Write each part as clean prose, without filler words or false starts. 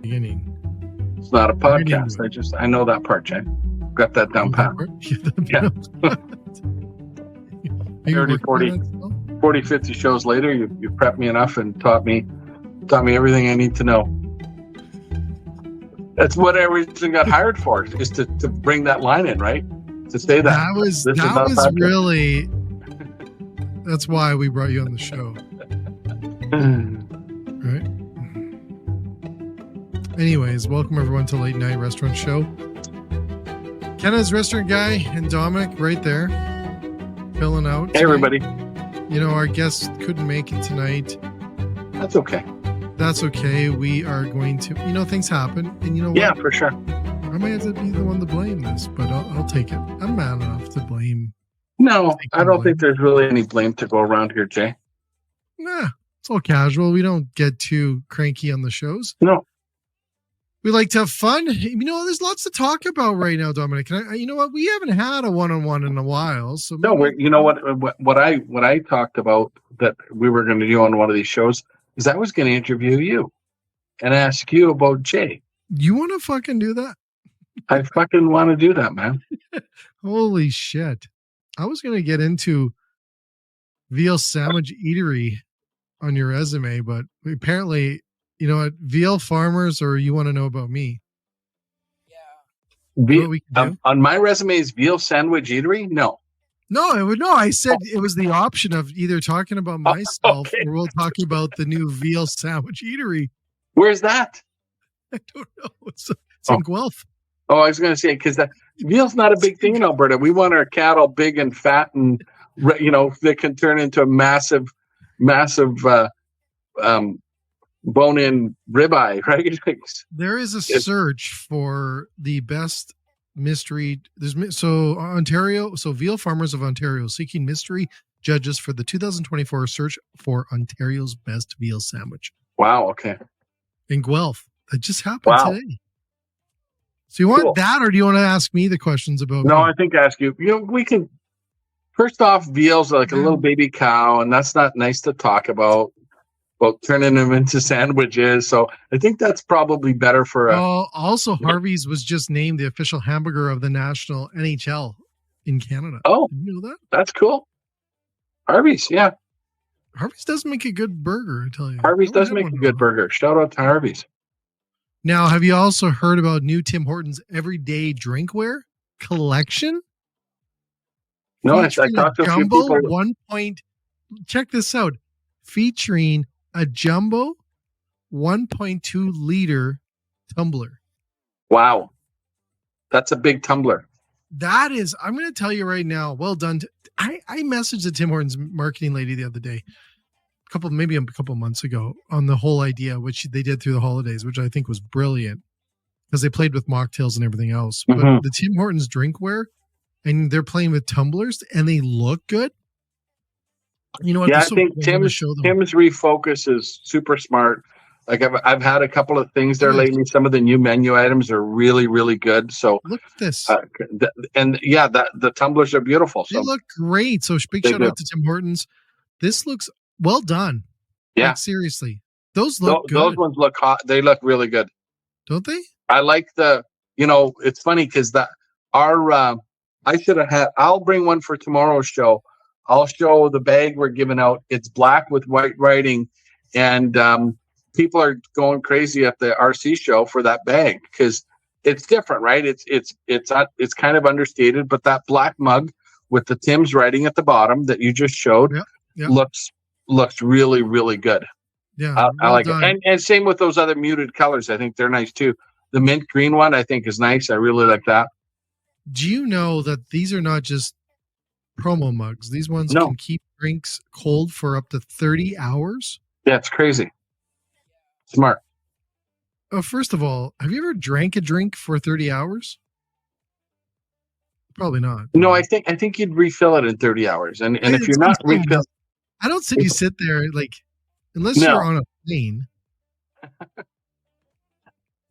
beginning. It's not a podcast. I know that part, Jay. Got that down pat. Yeah. 40, 50 shows later, you prepped me enough and taught me everything I need to know. That's what everything got hired for, is to bring that line in, right? To say that. That was really. That's why we brought you on the show. Right? Anyways, welcome everyone to Late Night Restaurant Show. Kenna's restaurant guy and Dominic right there, filling out. Hey, everybody. You know, our guest couldn't make it tonight. That's okay. That's okay. We are going to, things happen. And you know what? Yeah, for sure. I might have to be the one to blame this, but I'll take it. I'm mad enough to blame. No, I don't think there's really any blame to go around here, Jay. Nah, it's all casual. We don't get too cranky on the shows. No. We like to have fun. There's lots to talk about right now, Dominic. You know what? We haven't had a one-on-one in a while. So what I talked about that we were going to do on one of these shows is I was going to interview you and ask you about Jay. You want to fucking do that? I fucking want to do that, man. Holy shit. I was going to get into veal sandwich eatery on your resume, but apparently, you know what, veal farmers, or you want to know about me? Yeah. On my resume is veal sandwich eatery? No. I said it was the option of either talking about myself or we'll talk about the new veal sandwich eatery. Where's that? I don't know. It's in Guelph. Oh, I was going to say, because veal's not a big thing in Alberta. We want our cattle big and fat and, they can turn into a massive bone-in ribeye, right? There is a search for the best mystery. Veal Farmers of Ontario seeking mystery judges for the 2024 search for Ontario's best veal sandwich. Wow. Okay. In Guelph. That just happened today. So you want that, or do you want to ask me the questions about? No, I think ask you. We can. First off, veal's like a little baby cow, and that's not nice to talk about turning them into sandwiches. So I think that's probably better for. Also, Harvey's was just named the official hamburger of the national NHL in Canada. Oh, did you know that? That's cool. Harvey's, yeah. Harvey's does make a good burger, I tell you. Harvey's does make a good burger. Shout out to Harvey's. Now, have you also heard about new Tim Hortons everyday drinkware collection? No, I talked to a few people. Check this out. Featuring a jumbo 1.2 liter tumbler. Wow. That's a big tumbler. That is, I'm going to tell you right now, well done. I messaged the Tim Hortons marketing lady the other day. Maybe a couple months ago, on the whole idea, which they did through the holidays, which I think was brilliant because they played with mocktails and everything else. But the Tim Hortons drinkware, and they're playing with tumblers and they look good. You know what? Yeah, I think Tim's refocus is super smart. Like I've had a couple of things there lately. Some of the new menu items are really, really good. So look at this. The tumblers are beautiful. They look great. So big shout out to Tim Hortons. This looks well done. Yeah. Like, seriously. Those look good. Those ones look hot. They look really good. Don't they? I like it's funny because I should have had, I'll bring one for tomorrow's show. I'll show the bag we're giving out. It's black with white writing. And people are going crazy at the RC show for that bag because it's different, right? It's kind of understated, but that black mug with the Tim's writing at the bottom that you just showed looks really, really good. Yeah, I like it. And same with those other muted colors. I think they're nice too. The mint green one I think is nice. I really like that. Do you know that these are not just promo mugs? These ones can keep drinks cold for up to 30 hours. Yeah, it's crazy. Smart. First of all, have you ever drank a drink for 30 hours? Probably not. No, I think you'd refill it in 30 hours. And if you're not refill, I don't think you sit there unless you're on a plane.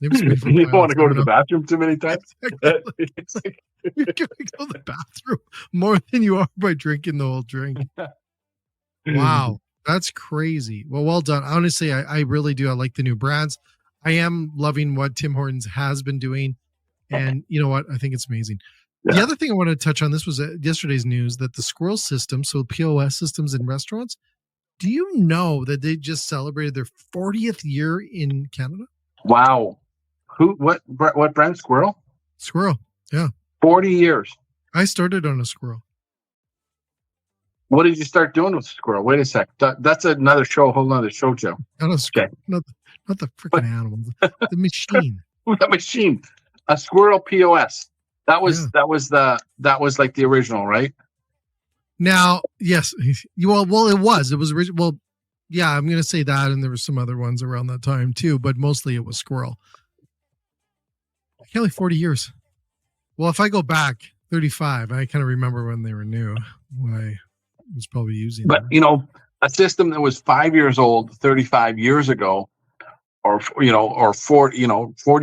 You don't want to go to the bathroom too many times. Exactly. You're going to go to the bathroom more than you are by drinking the whole drink. Wow. That's crazy. Well done. Honestly, I really do. I like the new brands. I am loving what Tim Hortons has been doing. And you know what? I think it's amazing. Yeah. The other thing I wanted to touch on, this was yesterday's news, that the Squirrel system, so POS systems in restaurants, do you know that they just celebrated their 40th year in Canada? Wow. What brand? Squirrel? Squirrel. Yeah. 40 years. I started on a Squirrel. What did you start doing with Squirrel? Wait a sec. That's another show, whole other show, Joe. Not a Squirrel. Okay. Not the freaking animal. The machine. The machine. A Squirrel POS. That was like the original, right? Now, yes. Well, it was original. Well, yeah, I'm going to say that, and there were some other ones around that time too, but mostly it was Squirrel. I can't believe 40 years. Well, if I go back 35, I kind of remember when they were new. When I was probably using them. But a system that was 5 years old 35 years ago, or 40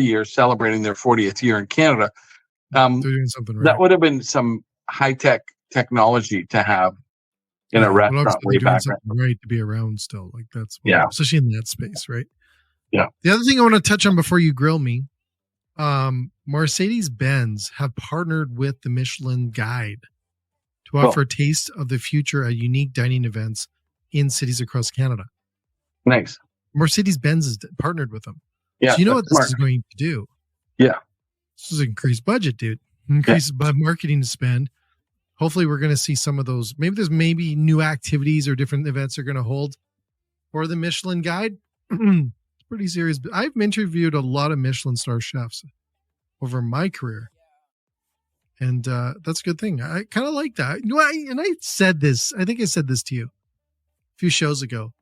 years celebrating their 40th year in Canada. They're doing something right. That would have been some high-tech technology to have in a restaurant way back then. Right, to be around still. Like that's especially in that space, right? Yeah. The other thing I want to touch on before you grill me, Mercedes-Benz have partnered with the Michelin Guide to offer a taste of the future at unique dining events in cities across Canada. Nice. Mercedes-Benz has partnered with them. Yeah. So you know what this is going to do? Yeah. This is increased budget, dude. Increased marketing spend. Hopefully we're going to see some of those. Maybe there's new activities or different events they're going to hold for the Michelin Guide. It's pretty serious. I've interviewed a lot of Michelin star chefs over my career. And that's a good thing. I kind of like that. And I said this, I think I said this to you a few shows ago.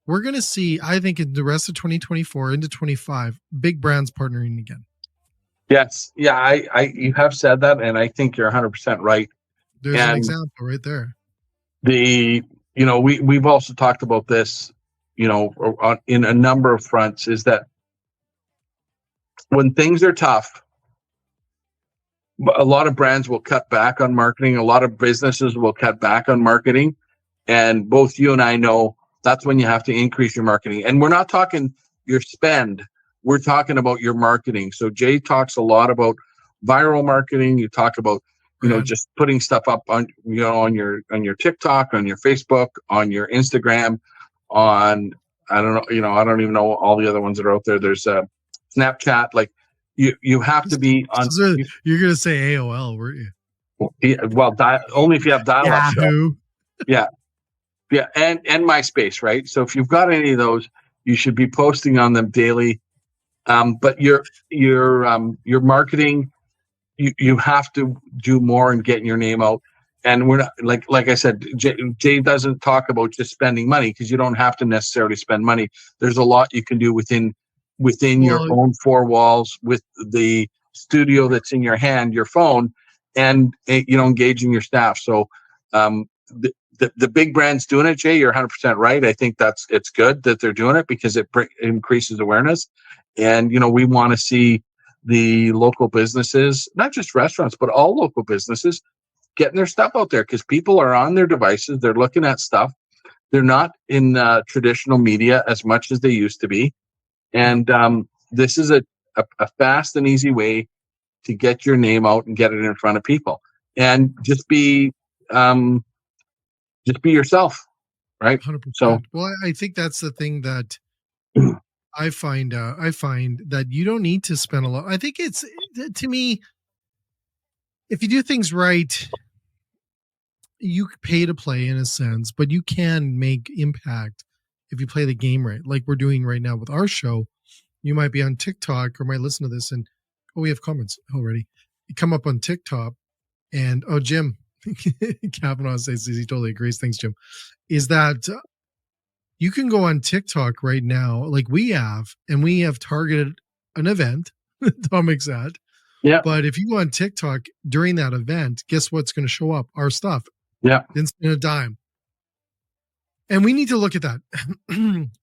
We're going to see, I think in the rest of 2024 into 25, big brands partnering again. Yes. Yeah. You have said that. And I think you're 100% right. There's an example right there. We've also talked about this, in a number of fronts, is that when things are tough, a lot of brands will cut back on marketing. A lot of businesses will cut back on marketing. And both you and I know that's when you have to increase your marketing. And we're not talking your spend. We're talking about your marketing. So Jay talks a lot about viral marketing. You talk about, just putting stuff up on your TikTok, on your Facebook, on your Instagram, on, I don't even know all the other ones that are out there. There's Snapchat. Like you have to be on. You're going to say AOL, weren't you? Yeah, well, only if you have dial-up. Yeah. Yeah. And MySpace, right? So if you've got any of those, you should be posting on them daily. But your marketing, you have to do more and getting your name out. And we're not, like I said, Jay doesn't talk about just spending money, because you don't have to necessarily spend money. There's a lot you can do within your own four walls with the studio that's in your hand, your phone, and engaging your staff. So the big brands doing it, Jay, you're 100% right. I think it's good that they're doing it, because it increases awareness. And we want to see the local businesses, not just restaurants, but all local businesses, getting their stuff out there, because people are on their devices. They're looking at stuff. They're not in traditional media as much as they used to be. And this is a fast and easy way to get your name out and get it in front of people. And just be yourself, right? 100%. So, well, I think that's the thing that I find that you don't need to spend a lot. I think it's, to me, if you do things right, you pay to play in a sense, but you can make impact if you play the game right. Like we're doing right now with our show. You might be on TikTok or might listen to this and, we have comments already. You come up on TikTok and, Jim, Kavanaugh says he totally agrees. Thanks, Jim. Is that you can go on TikTok right now, like we have, and we have targeted an event, Tomic's at. Yeah. But if you go on TikTok during that event, guess what's going to show up? Our stuff. Yeah. Instant a dime. And we need to look at that.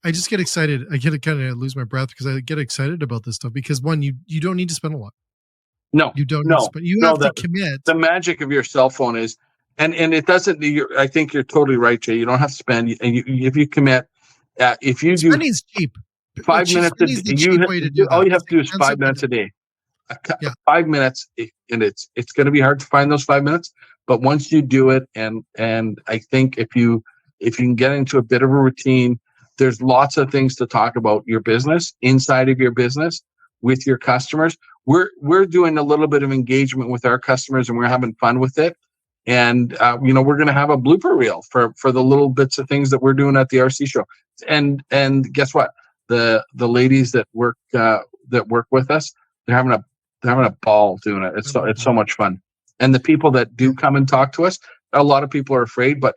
I just get excited. I get to kind of lose my breath because I get excited about this stuff, because one, you don't need to spend a lot. No, you don't. No, but you have to commit. The magic of your cell phone is, and it doesn't. I think you're totally right, Jay. You don't have to spend, and if you commit, if you do, spending's cheap. 5 Cheap minutes. spending is the cheap way to do that. All you have It's to do is expensive, 5 minutes a day. Yeah. 5 minutes, and it's going to be hard to find those 5 minutes. But once you do it, and I think if you can get into a bit of a routine, there's lots of things to talk about your business, inside of your business, with your customers. We're doing a little bit of engagement with our customers, and we're having fun with it. And we're going to have a blooper reel for the little bits of things that we're doing at the RC show. And guess what? The ladies that work with us, they're having a ball doing it. It's so much fun. And the people that do come and talk to us, a lot of people are afraid, but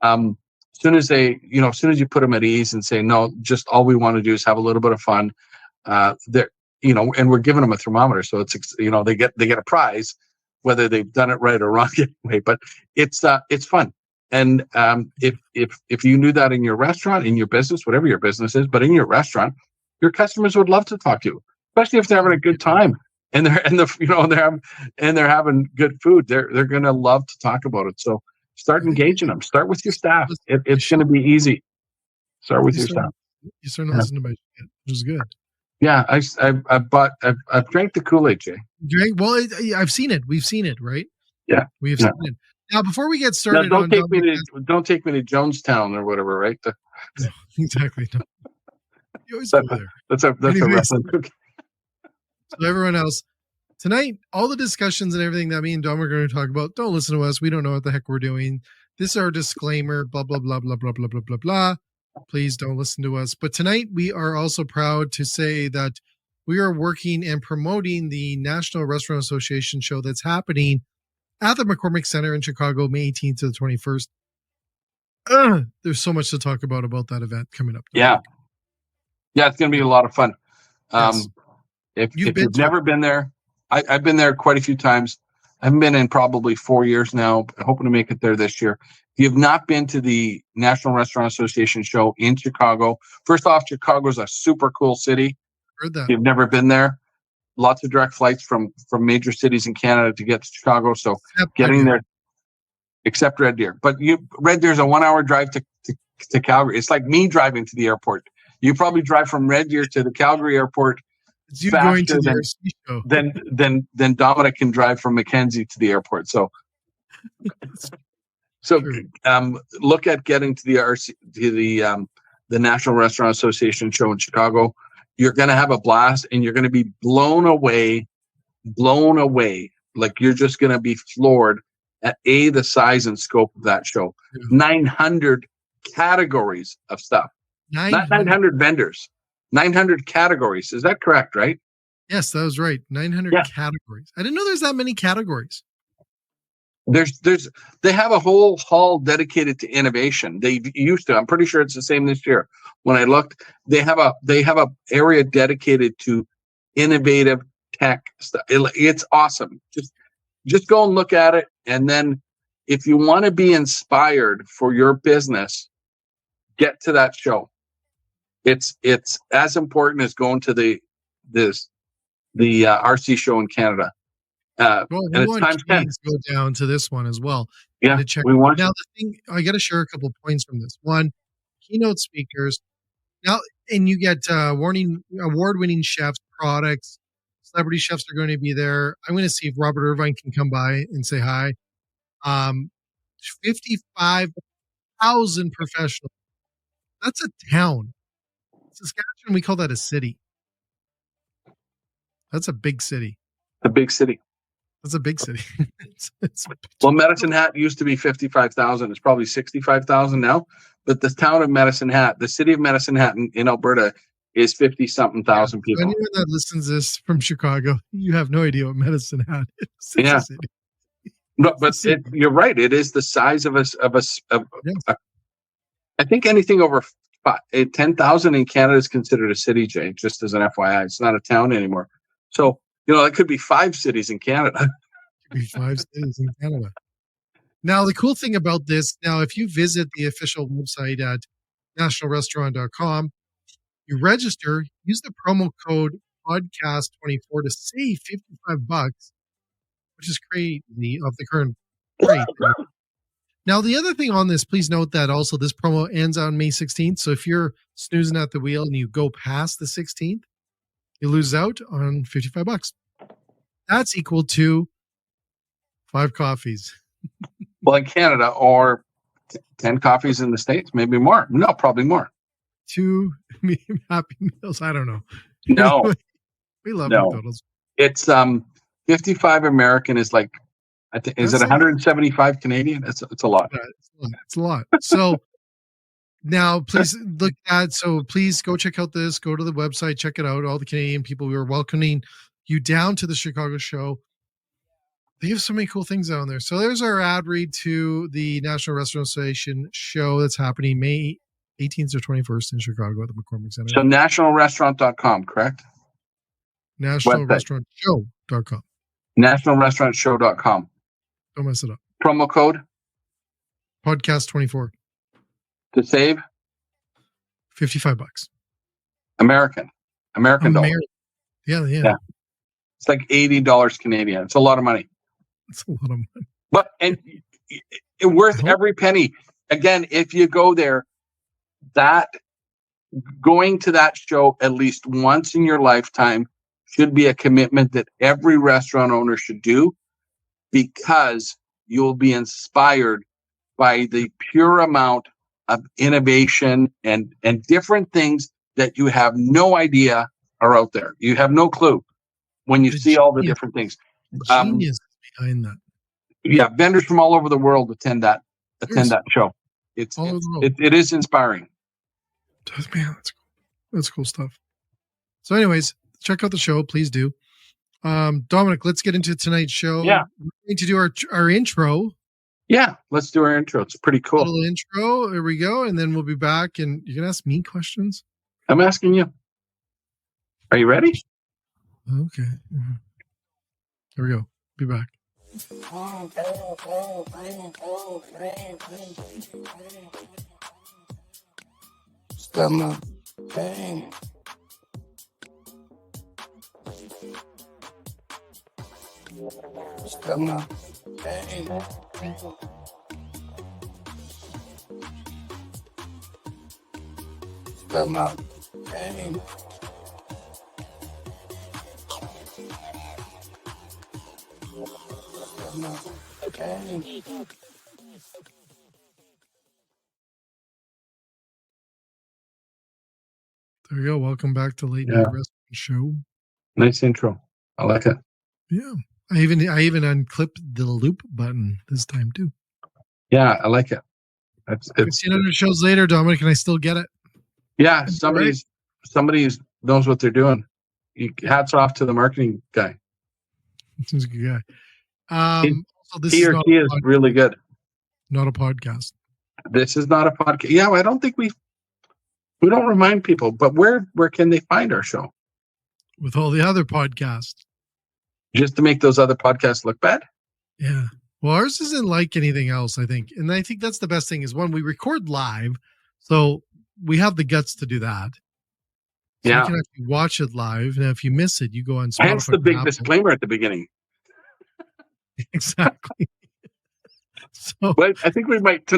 as soon as you put them at ease and say, no, just all we want to do is have a little bit of fun, and we're giving them a thermometer, so it's they get a prize, whether they've done it right or wrong anyway. But it's fun. And if you knew that in your restaurant, in your business, whatever your business is, but in your restaurant, your customers would love to talk to you, especially if they're having a good time and they're having good food. They're going to love to talk about it. So start engaging them. Start with your staff. It's going to be easy. Start with your staff. You started listening to my shit, which is good. Yeah, I've drank the Kool-Aid, Jay. Drink? Well, I've seen it. We've seen it, right? Yeah, we've seen it. Now, before we get started, don't take me to Jonestown or whatever, right? No, exactly. No. You always go there. That's a wrestling. So everyone else, tonight, all the discussions and everything that me and Dom are going to talk about, don't listen to us. We don't know what the heck we're doing. This is our disclaimer, blah, blah, blah, blah, blah, blah, blah, blah, blah. Please don't listen to us. But tonight, we are also proud to say that we are working and promoting the National Restaurant Association show that's happening at the McCormick Center in Chicago, May 18th to the 21st. There's so much to talk about that event coming up. Yeah, it's going to be a lot of fun. Yes. If you've never been there, I've been there quite a few times. I haven't been in probably 4 years now. Hoping to make it there this year. If you've not been to the National Restaurant Association show in Chicago, first off, Chicago's a super cool city. Heard that. If you've never been there, lots of direct flights from major cities in Canada to get to Chicago. So getting there, except Red Deer. But Red Deer's a 1 hour drive to Calgary. It's like me driving to the airport. You probably drive from Red Deer to the Calgary airport it's you going to the RC show. Then Dominic can drive from Mackenzie to the airport. So look at getting to the RC to the National Restaurant Association show in Chicago. You're going to have a blast, and you're going to be blown away. Like you're just going to be floored at the size and scope of that show. Yeah. 900 categories of stuff. Not 900 vendors. 900 categories. Is that correct, right? Yes, that was right. 900 categories. I didn't know there's that many categories. They have a whole hall dedicated to innovation. They used to. I'm pretty sure it's the same this year. When I looked, they have a area dedicated to innovative tech stuff. It's awesome. Just go and look at it, and then if you want to be inspired for your business, get to that show. It's as important as going to the RC show in Canada. And it's times 10. Go down to this one as well. Yeah, to check. Now the thing, I got to share a couple of points from this. One, keynote speakers. Now, and you get award-winning chefs, products, celebrity chefs are going to be there. I'm going to see if Robert Irvine can come by and say hi. 55,000 professionals. That's a town. Saskatchewan, we call that a city. That's a big city. A big city. That's a big city. Well, Medicine Hat used to be 55,000. It's probably 65,000 now. But the town of Medicine Hat, the city of Medicine Hat in Alberta, is 50-something thousand people. Anyone that listens to this from Chicago, you have no idea what Medicine Hat is. It's yeah. A city. But you're right. It is the size of I think anything over 10,000 in Canada is considered a city, Jay, just as an FYI. It's not a town anymore. So, it could be 5 cities in Canada. It could be 5 cities in Canada. Now, the cool thing about this, if you visit the official website at nationalrestaurant.com, you register, use the promo code podcast24 to save $55, which is crazy of the current rate. Now, the other thing on this, please note that also this promo ends on May 16th. So if you're snoozing at the wheel and you go past the 16th, you lose out on $55. That's equal to 5 coffees. Well, in Canada, or 10 coffees in the States, maybe more. No, probably more. 2 Happy Meals. I don't know. No, Anyway, we love no. McDonald's. It's 55 American is like, I think, is it 175 Canadian? It's a lot. It's a lot. So now please look at, so please go check out this, go to the website, check it out. All the Canadian people, we are welcoming you down to the Chicago show. They have so many cool things on there. So there's our ad read to the National Restaurant Association show that's happening May 18th or 21st in Chicago at the McCormick Center. So nationalrestaurant.com, correct? Nationalrestaurantshow.com. Nationalrestaurantshow.com. Don't mess it up. Promo code? Podcast 24. To save? $55. American dollars. Yeah. It's like $80 Canadian. It's a lot of money. It's a lot of money. But and it worth every penny. Again, if you go there, that going to that show at least once in your lifetime should be a commitment that every restaurant owner should do, because you'll be inspired by the pure amount of innovation and different things that you have no idea are out there. You have no clue when you see all the different things. The genius behind that. Yeah, vendors from all over the world attend that show. It is inspiring. Man, that's cool stuff. So anyways, check out the show, please do. Dominic, let's get into tonight's show. Yeah. We're going to do our intro. Yeah, let's do our intro. It's pretty cool. A little intro. Here we go. And then we'll be back. And you can ask me questions. I'm asking you. Are you ready? Okay. Here we go. Be back. Stomach pain. Stomach pain. Stomach pain. There we go. Welcome back to Late Night Restaurant Show. Nice intro. I like it. Yeah. I even unclipped the loop button this time too. Yeah, I like it. It's 1,500 shows later, Dominic, and I still get it. Yeah, somebody knows what they're doing. Hats off to the marketing guy. He's a good guy. He or she is really good. Not a podcast. This is not a podcast. Yeah, I don't think we don't remind people, but where can they find our show? With all the other podcasts. Just to make those other podcasts look bad? Yeah. Well, ours isn't like anything else, I think. And I think that's the best thing is, one, we record live. So we have the guts to do that. So you can actually watch it live. And if you miss it, you go on Spotify. Hence the big disclaimer at the beginning. Exactly. So, but I think we might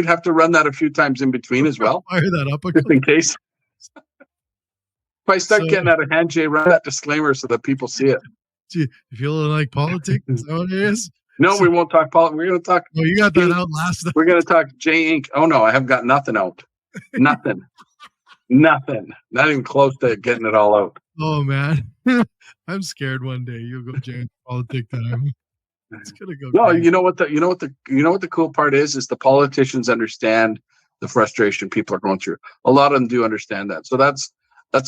have to run that a few times in between as well. Fire that up just in case. If I start getting out of hand, Jay, run that disclaimer so that people see it. You feeling like politics? Is that what it is? No, we won't talk politics. We're going to talk. Oh, you got that out last night. We're going to talk J Inc. Oh, no, I haven't got nothing out. Nothing. Nothing. Not even close to getting it all out. Oh, man. I'm scared one day you'll go J Inc. politic time. It's gonna go. No, crazy. You know what the cool part is the politicians understand the frustration people are going through. A lot of them do understand that. So that's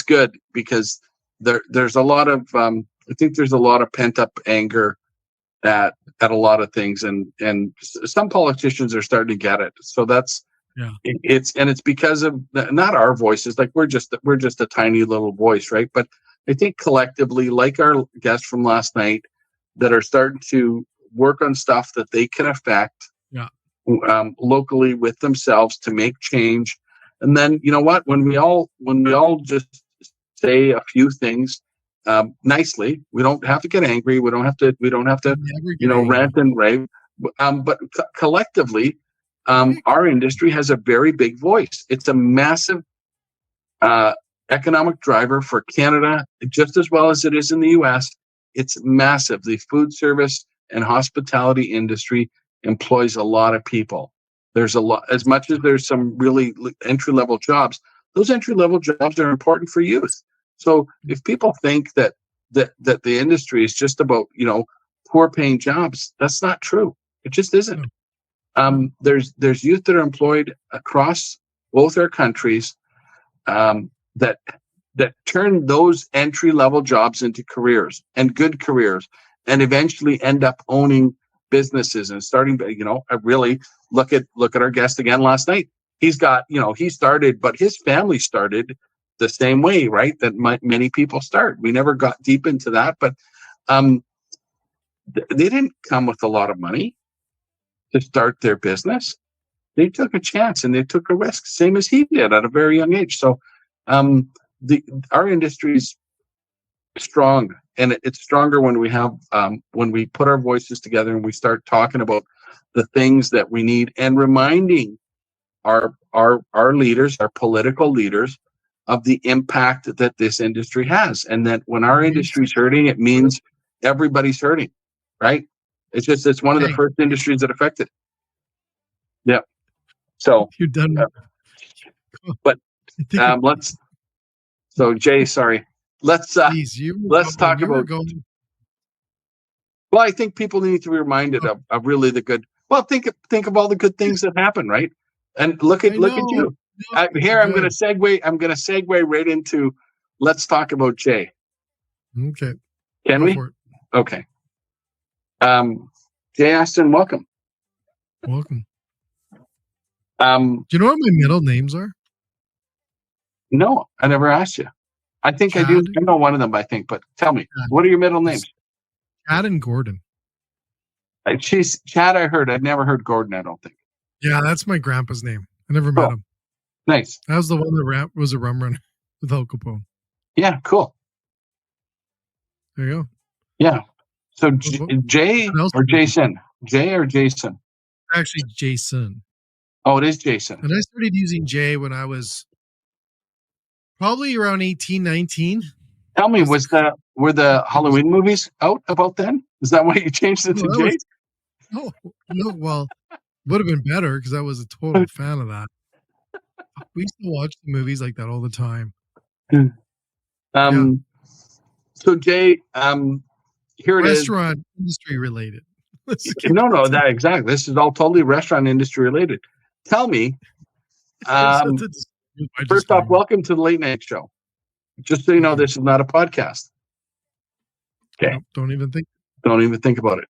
good, because there's a lot of I think there's a lot of pent up anger at a lot of things, and some politicians are starting to get it. So that's it's because of not our voices. Like we're just a tiny little voice, right? But I think collectively, like our guest from last night, that are starting to work on stuff that they can affect locally with themselves to make change. And then, you know what, when we all just say a few things nicely, we don't have to get angry. We don't have to rant and rave. But collectively, our industry has a very big voice. It's a massive economic driver for Canada, just as well as it is in the US. It's massive. The food service and hospitality industry employs a lot of people. There's a lot, as much as there's some really entry-level jobs, those entry-level jobs are important for youth. So if people think that the industry is just about, poor paying jobs, that's not true. It just isn't. There's youth that are employed across both our countries that turn those entry level jobs into careers, and good careers, and eventually end up owning businesses and starting. I really look at our guest again last night. He's got, he started, but his family started the same way, right? That many people start. We never got deep into that, but they didn't come with a lot of money to start their business. They took a chance and they took a risk, same as he did at a very young age. So our industry is strong, and it's stronger when we have when we put our voices together and we start talking about the things that we need, and reminding our leaders, our political leaders, of the impact that this industry has, and that when our industry's hurting, it means everybody's hurting, right? It's one of the first industries that affected. Yeah. So you're done. But let's. So Jay, sorry. Let's talk about. Well, I think people need to be reminded of really the good. Well, think of all the good things that happen, right? And look at you. Here, I'm going to segue. I'm going to segue right into. Let's talk about Jay. Okay. Can we? Okay. Jay Ashton, welcome. Welcome. Do you know what my middle names are? No, I never asked you. I think Chad. I do. I know one of them, I think, but tell me, what are your middle names? Chad and Gordon. Chad, I heard. I've never heard Gordon, I don't think. Yeah, that's my grandpa's name. I never met him. Nice. That was the one that was a rum runner with Al Capone. Yeah, cool. There you go. Yeah. So Jay or Jason? Jay or Jason? Actually, Jason. Oh, it is Jason. And I started using Jay when I was probably around 18, 19. Tell me, were the Halloween movies out about then? Is that why you changed it to Jay? No. Well, would have been better because I was a total fan of that. We used to watch the movies like that all the time. So Jay, here it is. Restaurant industry related. No, that exactly. This is all totally restaurant industry related. Tell me, first off, welcome to the Late Night Show. Just so you know, this is not a podcast. Okay. No, don't even think about it.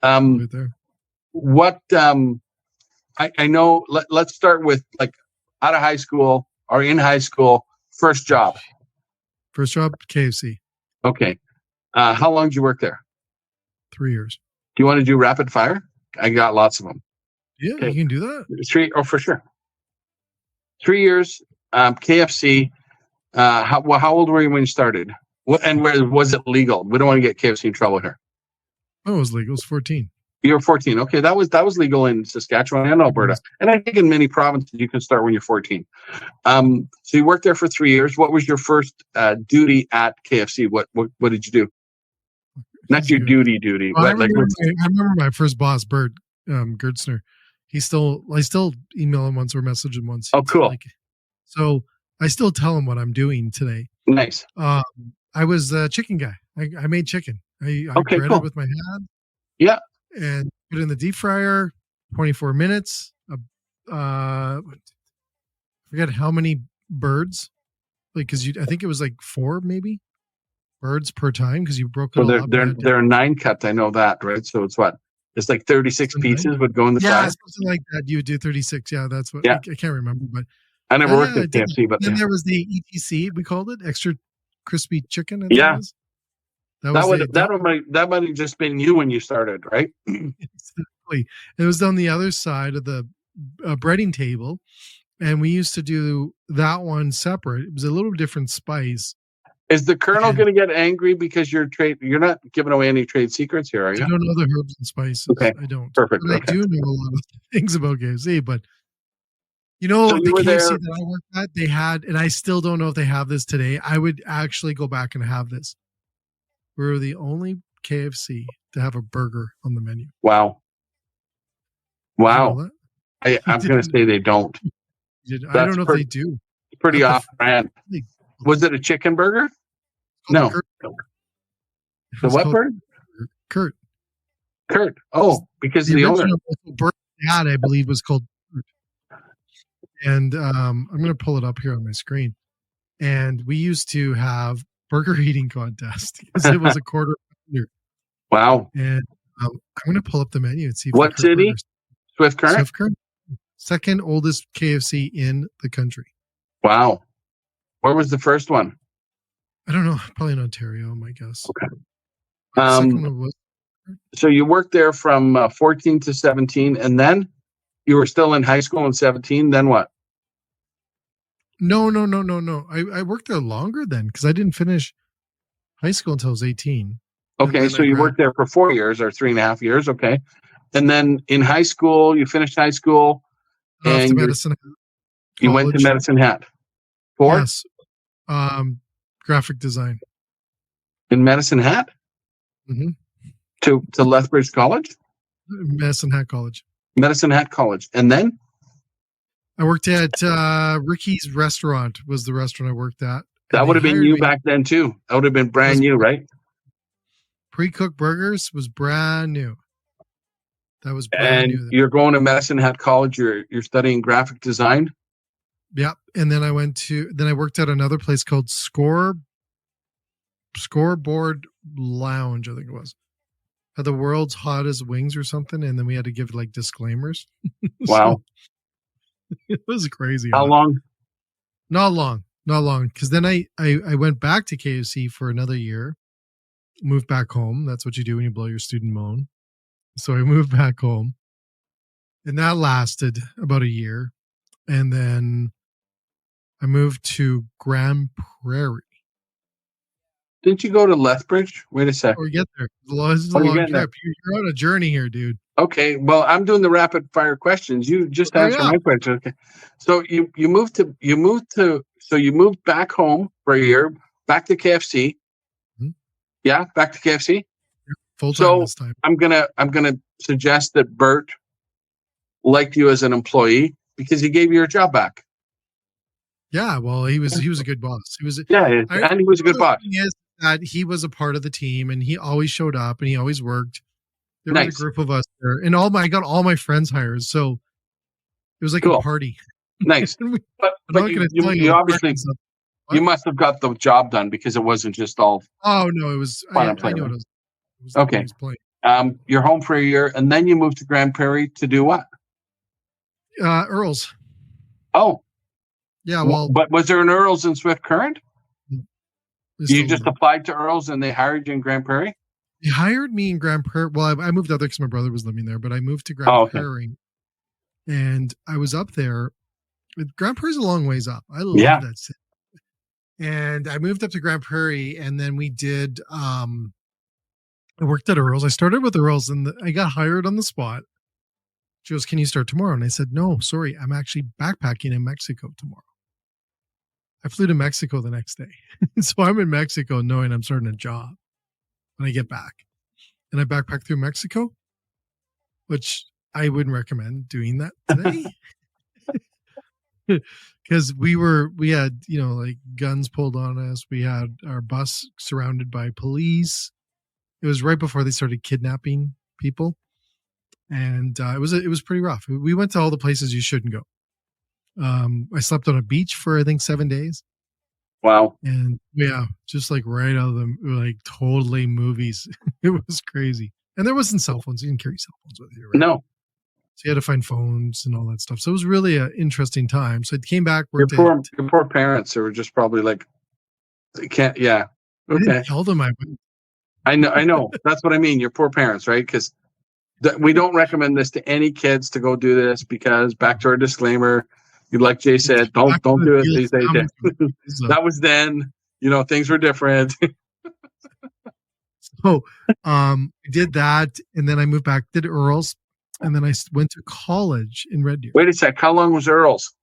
Right there. What I know. Let's start with like out of high school or in high school. First job, KFC. Okay. How long did you work there? 3 years. Do you want to do rapid fire? I got lots of them. Yeah, okay. You can do that. 3, for sure. 3 years, KFC. How old were you when you started? And where was it legal? We don't want to get KFC in trouble here. Oh, it was legal. It was 14. You were 14. Okay, that was legal in Saskatchewan and Alberta, and I think in many provinces you can start when you're 14. So you worked there for 3 years. What was your first duty at KFC? What did you do? Not your duty, well, I remember my first boss, Bert Gertzner. I still email him once or message him once. Oh, cool. So I still tell him what I'm doing today. Nice. I was a chicken guy. I made chicken. I bread it with my hand. Yeah. And put it in the deep fryer, 24 minutes. Forget how many birds. Because I think it was like 4 maybe birds per time because you broke it all up. There are 9 cuts. I know that, right? So it's what? It's like 36 pieces would go in the fry. Yeah, something like that. You would do 36. Yeah, that's what. I can't remember, but I never worked at KFC. But then there was the ETC. We called it extra crispy chicken. Yeah, that might have just been you when you started, right? Exactly. It was on the other side of the breading table, and we used to do that one separate. It was a little different spice, Is the colonel going to get angry because you're not giving away any trade secrets here, are you? I don't know the herbs and spices. Okay. I don't. Perfect. But Okay. I do know a lot of things about KFC. But you know, So the you were KFC there- that I worked at, they had, and I still don't know if they have this today. I would actually go back and have this. We were the only KFC to have a burger on the menu. Wow. Did you Wow. know that? I'm going to say they don't. I don't know if they do. Pretty That's off brand. Was it a chicken burger? No. The what bird? Kurt. Kurt. Oh, because the owner. original bird they had, I believe, was called Kurt. And I'm going to pull it up here on my screen. And we used to have burger eating contest because it was a quarter pounder. Wow. And I'm going to pull up the menu and see if what city? Swift Current? Swift Current. Second oldest KFC in the country. Wow. Where was the first one? I don't know. Probably in Ontario, my guess. Okay. Second one was, So you worked there from 14 to 17, and then you were still in high school in 17. Then what? No. I worked there longer then because I didn't finish high school until I was 18. Okay, so you worked there for 4 years or 3.5 years. Okay. And then in high school, you finished high school and you went to Medicine Hat. For? Yes. Graphic design. In Medicine Hat? Mm-hmm. To Lethbridge College? Medicine Hat College. Medicine Hat College. And then? I worked at Ricky's Restaurant was the restaurant I worked at. That would have been you back then too. That would have been brand new, right? Pre-cooked burgers was brand new. That was brand new. And you're going to Medicine Hat College. You're studying graphic design. Yeah, and then I worked at another place called Scoreboard Lounge, I think it was. Had the world's hottest wings or something, and then we had to give like disclaimers. Wow. It was crazy. How long? Not long. Because then I went back to KFC for another year, moved back home. That's what you do when you blow your student loan. So I moved back home, and that lasted about a year. And then I moved to Grand Prairie. Didn't you go to Lethbridge? Wait a sec. Or get there. This is a long trip. You're on a journey here, dude. Okay. Well, I'm doing the rapid fire questions. You just answer my question. Okay. So you moved back home for a year, back to KFC. Mm-hmm. Yeah, back to KFC. Full time this time. I'm gonna suggest that Bert liked you as an employee because he gave you your job back. Yeah, well, he was a good boss. He was and he was a good boss. The thing is that he was a part of the team, and he always showed up, and he always worked. There was a group of us there, and I got all my friends hired, so it was like a party. Nice, but you obviously you must have got the job done because it wasn't just all. Oh no, it was. I know it was. Okay. You're home for a year, and then you moved to Grand Prairie to do what? Earl's. Oh. Yeah, well, but was there an Earl's in Swift Current? No, you just applied to Earl's and they hired you in Grand Prairie? They hired me in Grand Prairie. Well, I moved out there because my brother was living there, but I moved to Grand Prairie, and I was up there. Grand Prairie's a long ways up. I love that city. And I moved up to Grand Prairie, and then we did. I worked at Earl's. I started with Earl's, and I got hired on the spot. She goes, "Can you start tomorrow?" And I said, "No, sorry, I'm actually backpacking in Mexico tomorrow." I flew to Mexico the next day. So I'm in Mexico knowing I'm starting a job when I get back. And I backpacked through Mexico, which I wouldn't recommend doing that today. Because we had, like guns pulled on us. We had our bus surrounded by police. It was right before they started kidnapping people. And it was pretty rough. We went to all the places you shouldn't go. I slept on a beach for I think 7 days. Wow. And just like right out of them, like totally movies. It was crazy. And there wasn't cell phones. You didn't carry cell phones with you, right? No. So you had to find phones and all that stuff. So it was really an interesting time. So I came back. Your poor parents were just probably like, they can't. Yeah. Okay. I didn't tell them I went. I know. That's what I mean. Your poor parents, right? Because we don't recommend this to any kids to go do this because back to our disclaimer, like Jay said, don't do it these days. That was then. things were different. So I did that, and then I moved back, did Earl's, and then I went to college in Red Deer. Wait a sec. How long was Earl's?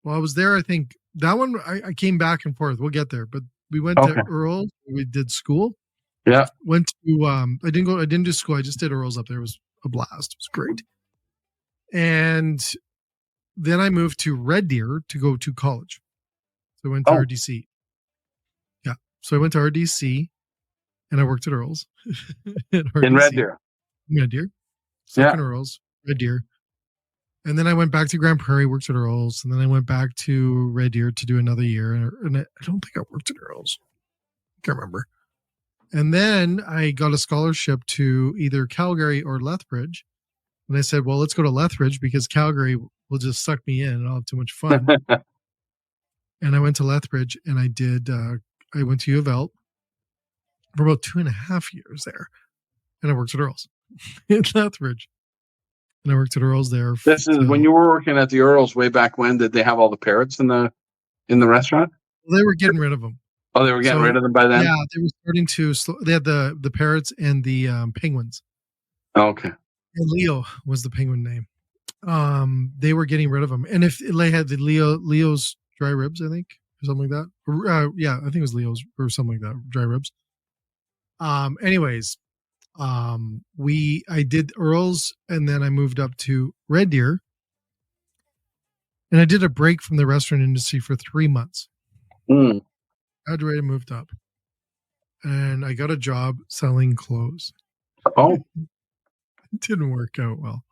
Well, I was there, I think that one I came back and forth. We'll get there. But we went Okay. to Earl's, we did school. Yeah. Went to I didn't do school, I just did Earl's up there. It was a blast. It was great. And then I moved to Red Deer to go to college. So I went to RDC. Yeah. So I went to RDC and I worked at Earl's. At RDC. In Red Deer. Red Deer. Second Earl's, Red Deer. And then I went back to Grand Prairie, worked at Earl's. And then I went back to Red Deer to do another year. And I don't think I worked at Earl's. Can't remember. And then I got a scholarship to either Calgary or Lethbridge. And I said, well, let's go to Lethbridge because Calgary will just suck me in and I'll have too much fun. And I went to Lethbridge and I went to U of L for about 2.5 years there. And I worked at Earl's in Lethbridge. And I worked at Earl's there. This is when you were working at the Earl's way back when. Did they have all the parrots in the restaurant? They were getting rid of them. Oh, they were getting rid of them by then? Yeah, they were starting to. They had the parrots and the penguins. Oh, okay. And Leo was the penguin name. They were getting rid of them. And if they had the Leo's dry ribs, I think, or something like that. Yeah, I think it was Leo's or something like that, dry ribs. Anyways, I did Earl's and then I moved up to Red Deer. And I did a break from the restaurant industry for 3 months. Graduated and moved up. And I got a job selling clothes. Oh. It didn't work out well.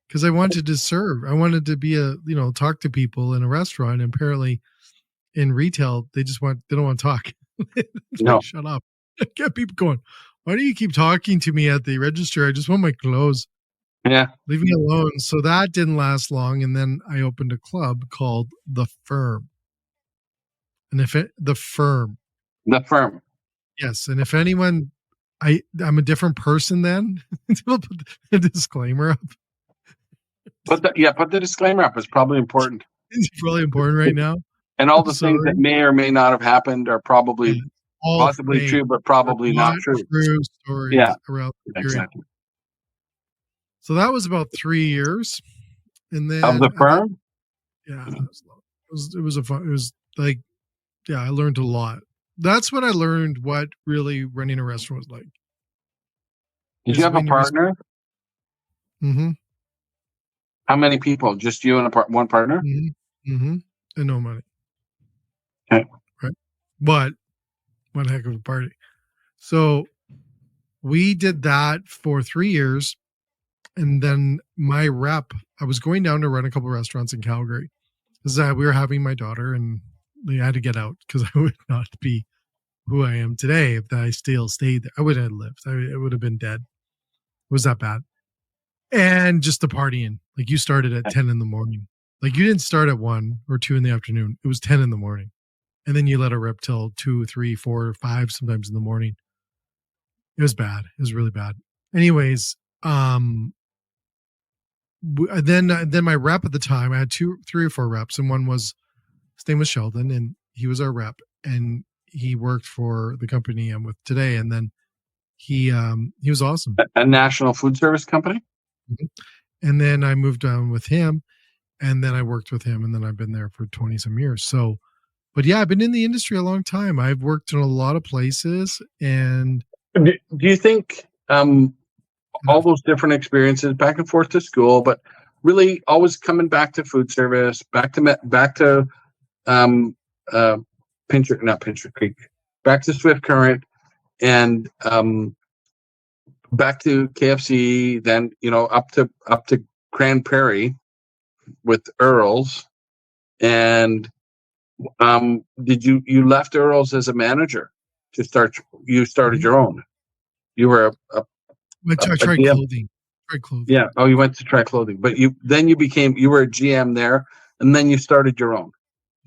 Because I wanted to serve. I wanted to be talk to people in a restaurant. And apparently in retail, they don't want to talk. No. Shut up. I get people going, why do you keep talking to me at the register? I just want my clothes. Yeah. Leave me alone. So that didn't last long. And then I opened a club called The Firm. And The Firm. The Firm. Yes. And if anyone, I'm a different person then. We'll put the disclaimer up. Put the disclaimer up. It's probably important. It's really important right now. And all the things that may or may not have happened are probably possibly true, but probably not true. True stories around the period. Exactly. So that was about 3 years. And then of The Firm? It was like, I learned a lot. That's when I learned what really running a restaurant was like. Did you have a partner? Mm-hmm. How many people? Just you and one partner? Mm-hmm. Mm-hmm. And no money. Okay. Right. But one heck of a party. So we did that for 3 years. And then my rep, I was going down to run a couple of restaurants in Calgary because we were having my daughter and I had to get out because I would not be who I am today if I still stayed there. I wouldn't have lived. I would have been dead. It was that bad. And just the partying. Like you started at 10 in the morning. Like you didn't start at 1 or 2 in the afternoon. It was 10 in the morning. And then you let it rip till 2, 3, 4, 5 sometimes in the morning. It was bad. It was really bad. Anyways, then my rep at the time, I had 3 or 4 reps, and one was, his name was Sheldon, and he was our rep, and he worked for the company I'm with today. And then he was awesome. A national food service company. Mm-hmm. And then I moved on with him, and then I worked with him, and then I've been there for 20 some years. So, but yeah, I've been in the industry a long time. I've worked in a lot of places. And do you think all those different experiences back and forth to school, but really always coming back to food service, back to Pincher Creek, back to Swift Current, and back to KFC, then up to Grand Prairie with Earl's, and did you left Earl's as a manager to start? You started your own. You were I tried clothing. Yeah. Oh, you went to try clothing, but you were a GM there, and then you started your own.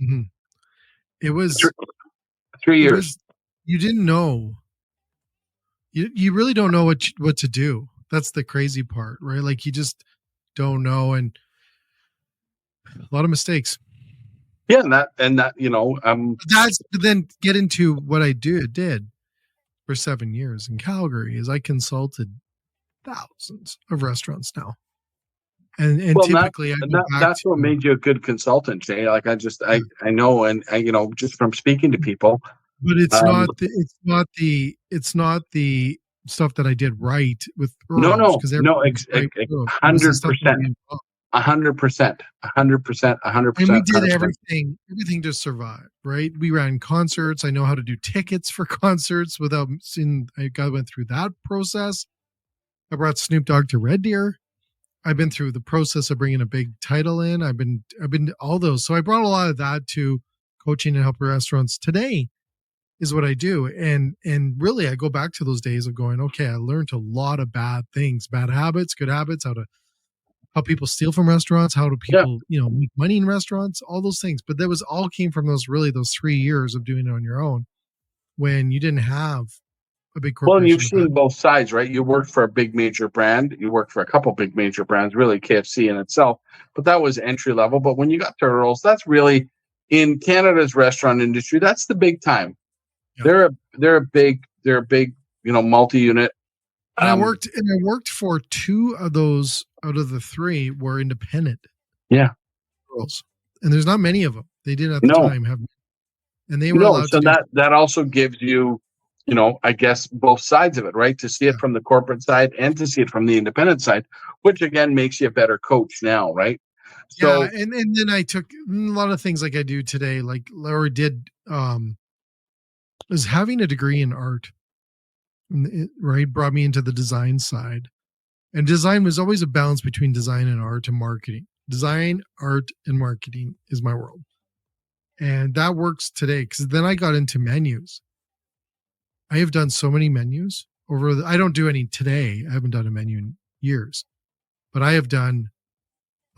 Mm-hmm. It was 3 years. You didn't know. You really don't know what to do. That's the crazy part, right? Like you just don't know, and a lot of mistakes. Yeah, and that But then get into what I did for 7 years in Calgary is I consulted thousands of restaurants now. And well, typically I go back that's what to, made you a good consultant, Jay. Like I know, and just from speaking to people. but Um, it's not the stuff that I did right with no, Earls, no, because no, everything was right with Earls. It was the stuff that 100%, we wrong. 100%, 100%, And we 100%, did 100%. everything to survive, right? We ran concerts. I know how to do tickets for concerts without seeing. Went through that process. I brought Snoop Dogg to Red Deer. I've been through the process of bringing a big title in. I've been all those. So I brought a lot of that to coaching and helping restaurants today is what I do. And really I go back to those days of going, okay, I learned a lot of bad things, bad habits, good habits, how people steal from restaurants, how do Yeah. people, make money in restaurants, all those things. But that was all came from those 3 years of doing it on your own when you didn't have a big Well, and corporation you've to back. seen both sides, right? You worked for a big major brand. You worked for a couple big major brands, really KFC in itself, but that was entry level. But when you got to Earls, that's really in Canada's restaurant industry. That's the big time. Yeah. They're a big multi-unit. And I worked for 2 of those out of the 3 were independent. Yeah. Girls. And there's not many of them. They did at the No. time have, and they were allowed So to do. that also gives you, I guess both sides of it, right? To see it from the corporate side and to see it from the independent side, which again makes you a better coach now, right? So Yeah, and then I took a lot of things like I do today, like Laura did, was having a degree in art, and right, brought me into the design side. And design was always a balance between design and art and marketing. Design, art, and marketing is my world. And that works today because then I got into menus. I have done so many menus I don't do any today. I haven't done a menu in years, but I have done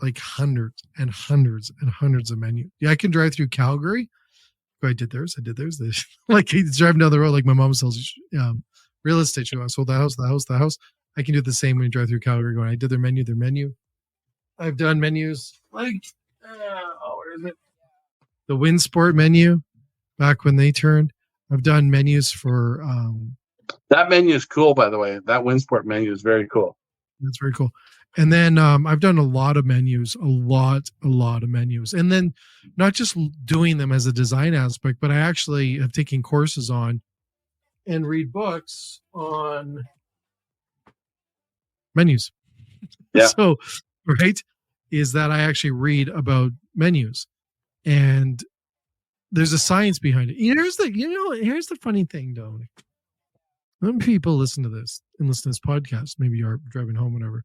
like hundreds and hundreds and hundreds of menus. Yeah, I can drive through Calgary. I did theirs. Like he's driving down the road, like my mom sells real estate. I sold the house. I can do the same when you drive through Calgary going, I did their menu. I've done menus like, where is it? The Winsport menu back when they turned. I've done menus for. that menu is cool, by the way. That Winsport menu is very cool. That's very cool. And then I've done a lot of menus, a lot of menus. And then not just doing them as a design aspect, but I actually have taken courses on and read books on menus. Yeah. So, right, is that I actually read about menus. And there's a science behind it. Here's the funny thing, Dominic. When people listen to this and listen to this podcast, maybe you're driving home, whatever.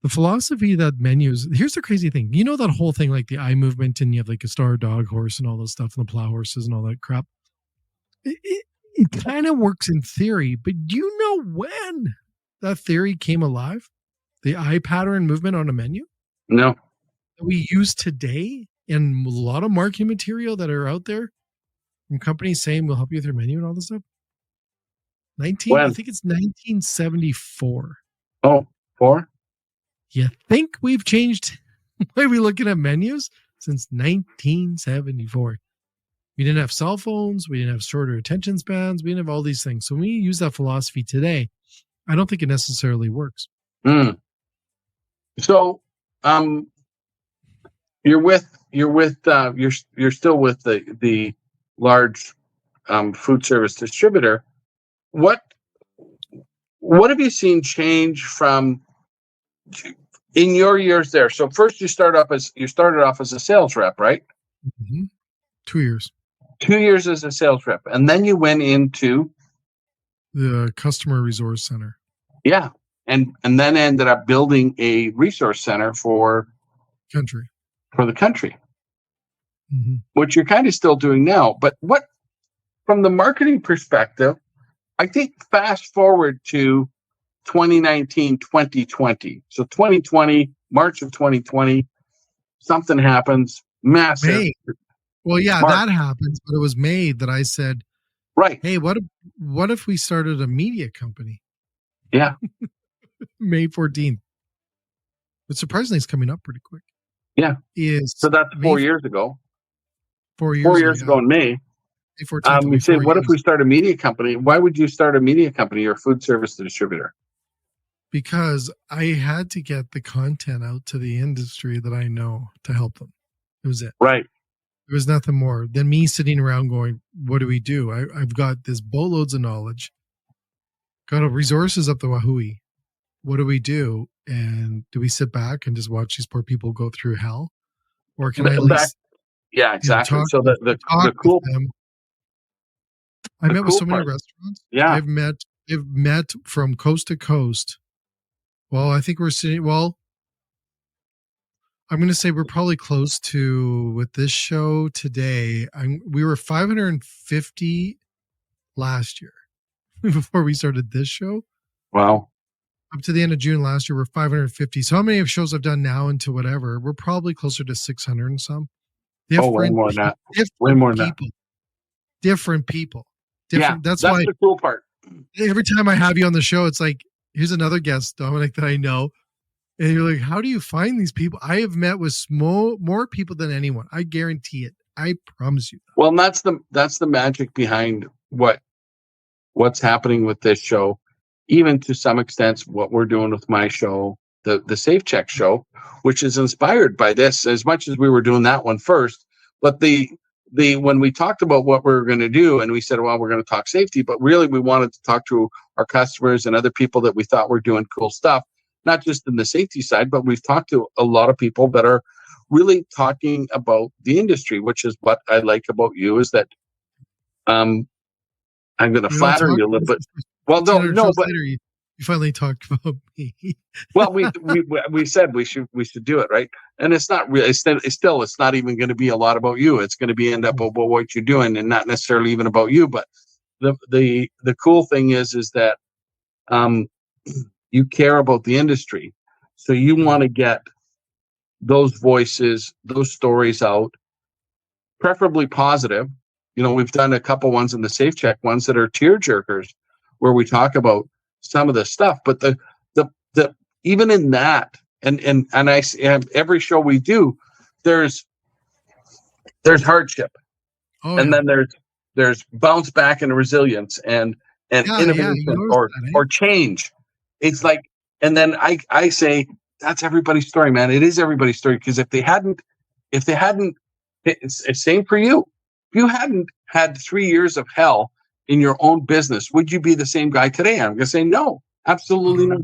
The philosophy that menus, here's the crazy thing. You know that whole thing, like the eye movement, and you have like a star dog horse and all those stuff, and the plow horses and all that crap. It kind of works in theory, but do you know when that theory came alive? The eye pattern movement on a menu? No. That we use today in a lot of marketing material that are out there from companies saying we'll help you with your menu and all this stuff. I think it's 1974. Oh, 4? You think we've changed the way we're looking at menus since 1974? We didn't have cell phones. We didn't have shorter attention spans. We didn't have all these things. So when we use that philosophy today, I don't think it necessarily works. So, you're still with the large food service distributor. What have you seen change from in your years there? So first you started off as a sales rep, right? Mm-hmm. 2 years. 2 years as a sales rep, and then you went into the customer resource center. Yeah, and then ended up building a resource center for the country, mm-hmm. which you're kind of still doing now. But what, from the marketing perspective, I think fast forward to 2019, 2020. So 2020, March of 2020, something happens massive. May. Well, yeah, March. That happens, but it was May that I said, right, hey, what if we started a media company? Yeah. May 14th. But surprisingly, it's coming up pretty quick. Yeah. is So that's May 4 years ago. 4 years 4 ago. years ago in May. May 14th will We be say, 4 what if years. we start a media company? Why would you start a media company or food service distributor? Because I had to get the content out to the industry that I know to help them. It was it. Right. There was nothing more than me sitting around going, what do we do? I've got this boatloads of knowledge, got resources up the wahoo. What do we do? And do we sit back and just watch these poor people go through hell? Or can I at least yeah, exactly. talk so with the with cool them? I met with so many part. restaurants. Yeah. I've met from coast to coast. Well, I think we're sitting. Well, I'm going to say we're probably close to with this show today. We were 550 last year before we started this show. Wow. Up to the end of June last year, we're 550. So how many of shows I've done now into whatever? We're probably closer to 600 and some. Way more than that. Way more than that. Different people. Yeah, that's why the cool part. Every time I have you on the show, it's like, here's another guest, Dominic, that I know. And you're like, how do you find these people? I have met with more people than anyone. I guarantee it. I promise you. Well, and that's the magic behind what's happening with this show, even to some extent what we're doing with my show, the Safe Check show, which is inspired by this as much as we were doing that one first. But the when we talked about what we were going to do, and we said, well, we're going to talk safety, but really we wanted to talk to our customers and other people that we thought were doing cool stuff, not just in the safety side, but we've talked to a lot of people that are really talking about the industry, which is what I like about you, is that I'm going to flatter you a little bit. Well, no, but you finally talked about me. Well, we said we should do it, right? And it's not really. It's not even going to be a lot about you. It's going to be end up about what you're doing, and not necessarily even about you. But the cool thing is that you care about the industry, so you want to get those voices, those stories out, preferably positive. You know, we've done a couple ones in the Safe Check ones that are tear jerkers, where we talk about some of the stuff, but the even in that, and every show we do, there's hardship, and then there's bounce back and resilience and innovation or change. It's like, and then I say that's everybody's story, man. It is everybody's story, because if they hadn't, it's same for you. If you hadn't had 3 years of hell in your own business, would you be the same guy today? I'm going to say no, absolutely not.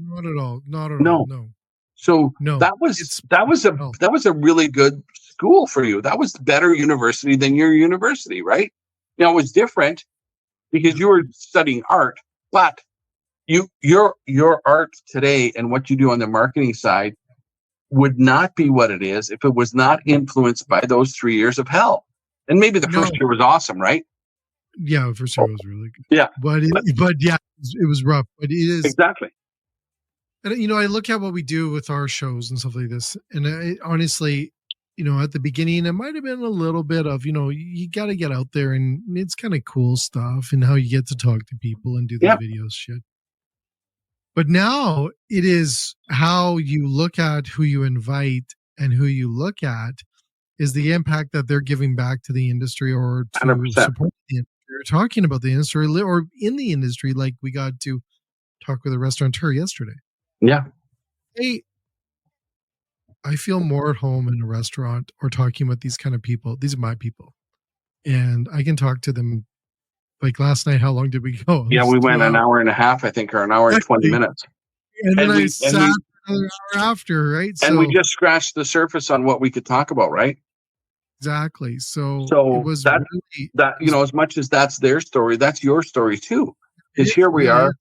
Not at all. Not at all. No. So that was a really good school for you. That was better university than your university, right? Now it was different because you were studying art, but your art today and what you do on the marketing side would not be what it is if it was not influenced by those 3 years of hell. And maybe the first year was awesome, right? Yeah, the first year was really good. Yeah, but yeah, it was rough. But it is exactly. And I look at what we do with our shows and stuff like this, and honestly, at the beginning, it might have been a little bit of, you got to get out there, and it's kind of cool stuff, and how you get to talk to people and do the videos shit. But now it is how you look at who you invite, and who you look at is the impact that they're giving back to the industry, or to 100%. support the industry, or talking about the industry, or in the industry, like we got to talk with a restaurateur yesterday. Yeah. Hey, I feel more at home in a restaurant or talking with these kind of people. These are my people. And I can talk to them. Like last night, how long did we go? Yeah, we went an hour and a half, I think, or an hour and 20 minutes. And then I sat another hour after, right? And we just scratched the surface on what we could talk about, right? Exactly. So it was that, really, as much as that's their story, that's your story too. Because here we are.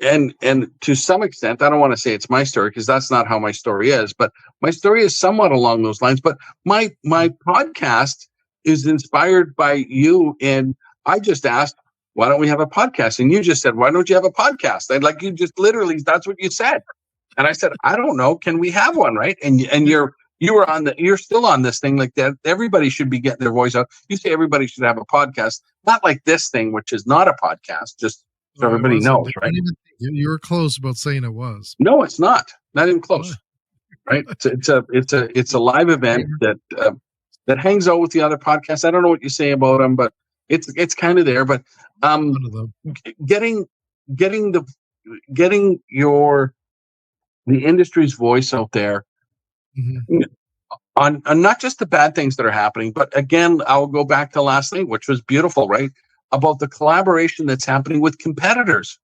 And to some extent, I don't want to say it's my story, because that's not how my story is, but my story is somewhat along those lines. But my podcast is inspired by you. And I just asked, why don't we have a podcast? And you just said, why don't you have a podcast? And like, you just literally, that's what you said. And I said, I don't know. Can we have one? Right. And you're still on this thing like that. Everybody should be getting their voice out. You say everybody should have a podcast, not like this thing, which is not a podcast, just so everybody knows, right? You were close about saying it was. No, it's not. Not even close. right? It's a live event that hangs out with the other podcasts. I don't know what you say about them, but it's kind of there. But One of them. getting getting the getting the industry's voice out there Mhm. on not just the bad things that are happening, but again, I'll go back to last night, which was beautiful, right? About the collaboration that's happening with competitors.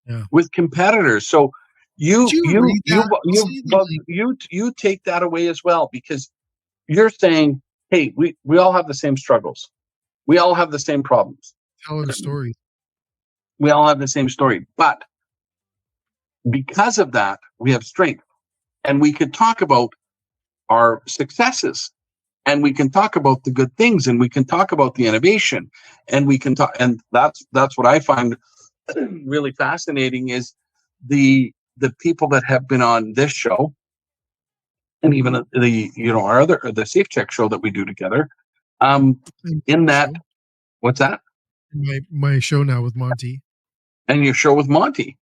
Yeah. With competitors. So Did you read that? I'll say that, like, you take that away as well, because you're saying, hey, we all have the same struggles. We all have the same problems. tell our stories. We all have the same story. But because of that, we have strength. And we could talk about our successes, and we can talk about the good things, and we can talk about the innovation, and we can talk, and that's what I find really fascinating is the people that have been on this show, and even our other the Safe Check show that we do together. In that, So, what's that? my show now with Monty. And your show with Monty,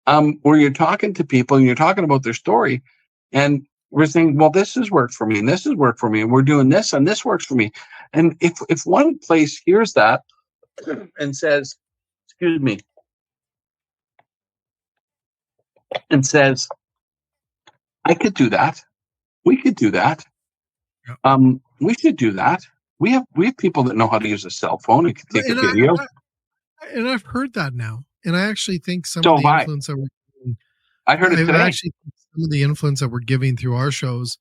where you're talking to people and you're talking about their story, and we're saying, well, this has worked for me, and this has worked for me, and we're doing this, and this works for me. And if one place hears that and says, excuse me, and says, I could do that. We could do that. Yeah. We should do that. We have people that know how to use a cell phone and can take a And video. and I've heard that now, and I actually think some So of the have I. influence that we're giving, I heard it I today. actually think some of the influence that we're giving through our shows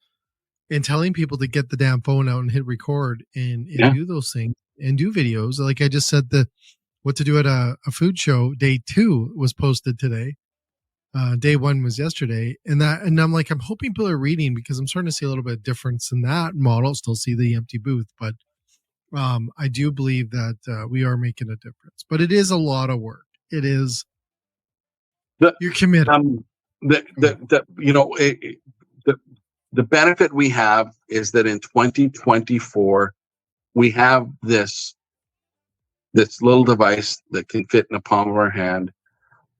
and telling people to get the damn phone out and hit record and Yeah. do those things and do videos. Like I just said, the what to do at a food show, day 2 was posted today. Day 1 was yesterday, and I'm like, I'm hoping people are reading, because I'm starting to see a little bit of difference in that model. Still see the empty booth, but I do believe that we are making a difference. But it is a lot of work. It is. You're committed. The benefit we have is that in 2024 we have this little device that can fit in the palm of our hand,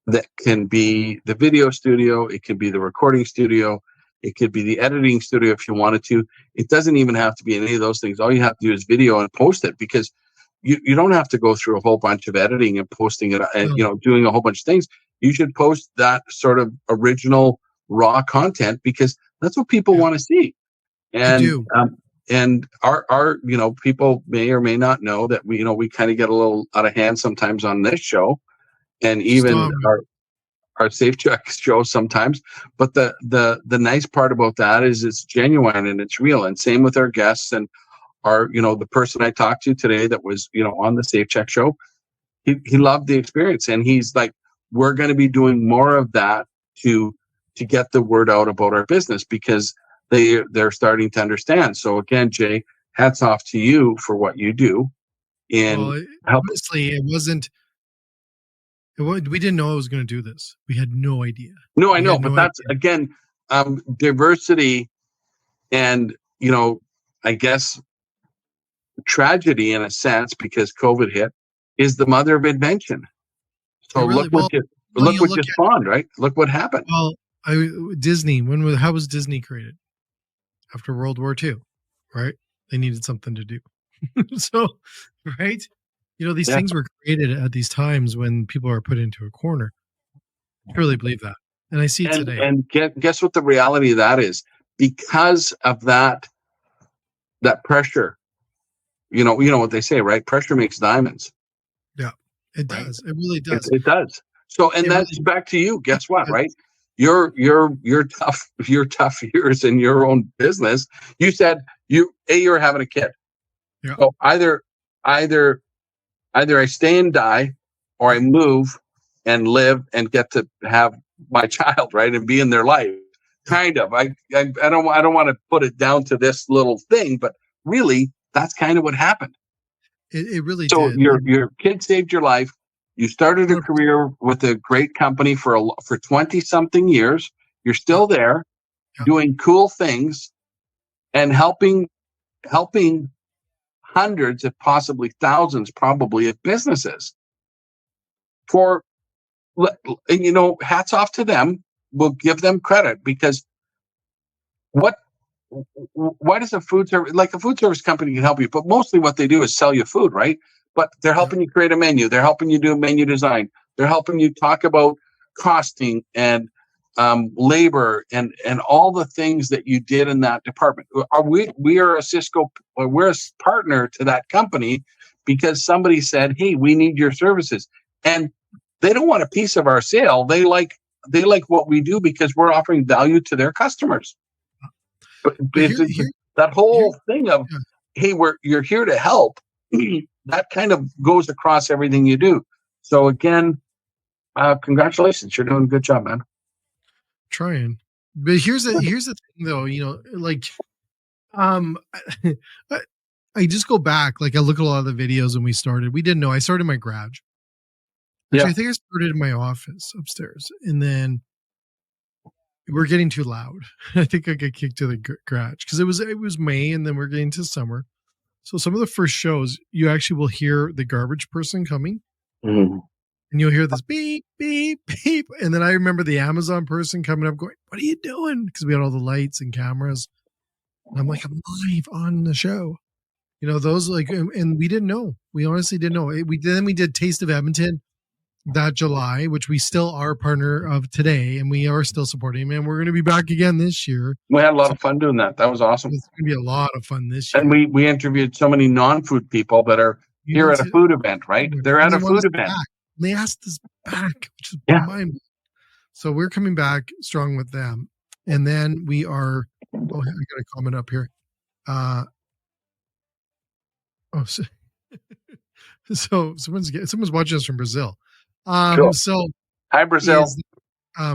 that can be the video studio, it can be the recording studio, it could be the editing studio if you wanted to. It doesn't even have to be any of those things. All you have to do is video and post it, because you don't have to go through a whole bunch of editing and posting it and doing a whole bunch of things. You should post that sort of original raw content, because that's what people want to see. And and our people may or may not know that we kind of get a little out of hand sometimes on this show, and even our Safe Check show sometimes. But the nice part about that is it's genuine and it's real. And same with our guests, and our the person I talked to today that was on the Safe Check show. He loved the experience, and he's like, we're going to be doing more of that to get the word out about our business, because they're starting to understand. So again, Jay, hats off to you for what you do in helping. Honestly, it wasn't. We didn't know I was going to do this. We had no idea. No, I know, but that's again, diversity, and I guess tragedy in a sense, because COVID hit, is the mother of invention. So look what just spawned, right? Look what happened. Well, Disney. How was Disney created? After World War II, right? They needed something to do. So, right? These things were created at these times when people are put into a corner. I really believe that. And I see it today. And guess what the reality of that is? Because of that pressure, you know what they say, right? Pressure makes diamonds. Yeah, it does. It really does. It does. So, and that's back to you. Guess what, right? Your tough years in your own business. You said you're having a kid. Yeah. So either I stay and die, or I move and live and get to have my child, right, and be in their life. Kind of. I don't want to put it down to this little thing, but really, that's kind of what happened. It really so did. Your kid saved your life. You started a career with a great company for 20 something years. You're still there, doing cool things, and helping hundreds, if possibly thousands, probably, of businesses. Hats off to them. We'll give them credit, because what why does a food service, like a food service company can help you, but mostly what they do is sell you food, right? But they're Yeah. helping you create a menu. They're helping you do menu design. They're helping you talk about costing and labor and all the things that you did in that department. We are a Cisco, or we're a partner to that company because somebody said, "Hey, we need your services," and they don't want a piece of our sale. They like what we do because we're offering value to their customers. But But here, that here, whole thing of, yeah, hey, you're here to help, that kind of goes across everything you do. So again, congratulations, you're doing a good job, man. trying. But here's the thing, though. Like, I, I just go back. Like, I look at a lot of the videos when we started. We didn't know. I started in my garage. Actually, Yeah. I think I started in my office upstairs, and then we're getting too loud. I think I got kicked to the garage because it was May, and then we're getting to summer. So some of the first shows, you actually will hear the garbage person coming, Mhm. and you'll hear this beep, beep, beep. And then I remember the Amazon person coming up going, "What are you doing?" Because we had all the lights and cameras. And I'm like, "I'm live on the show." Those, like, and we didn't know. We honestly didn't know. We did Taste of Edmonton that July, which we still are partner of today, and we are still supporting him. And we're going to be back again this year. We had a lot So of fun doing that. That was awesome. it's going to be a lot of fun this year. And we interviewed so many non-food people that are here at a food event, right? They're at a food event. Back. They asked us back, which is Yeah. mind. So we're coming back strong with them. And then we are, I got a comment up here. So someone's watching us from Brazil. Cool. So Hi, Brazil. I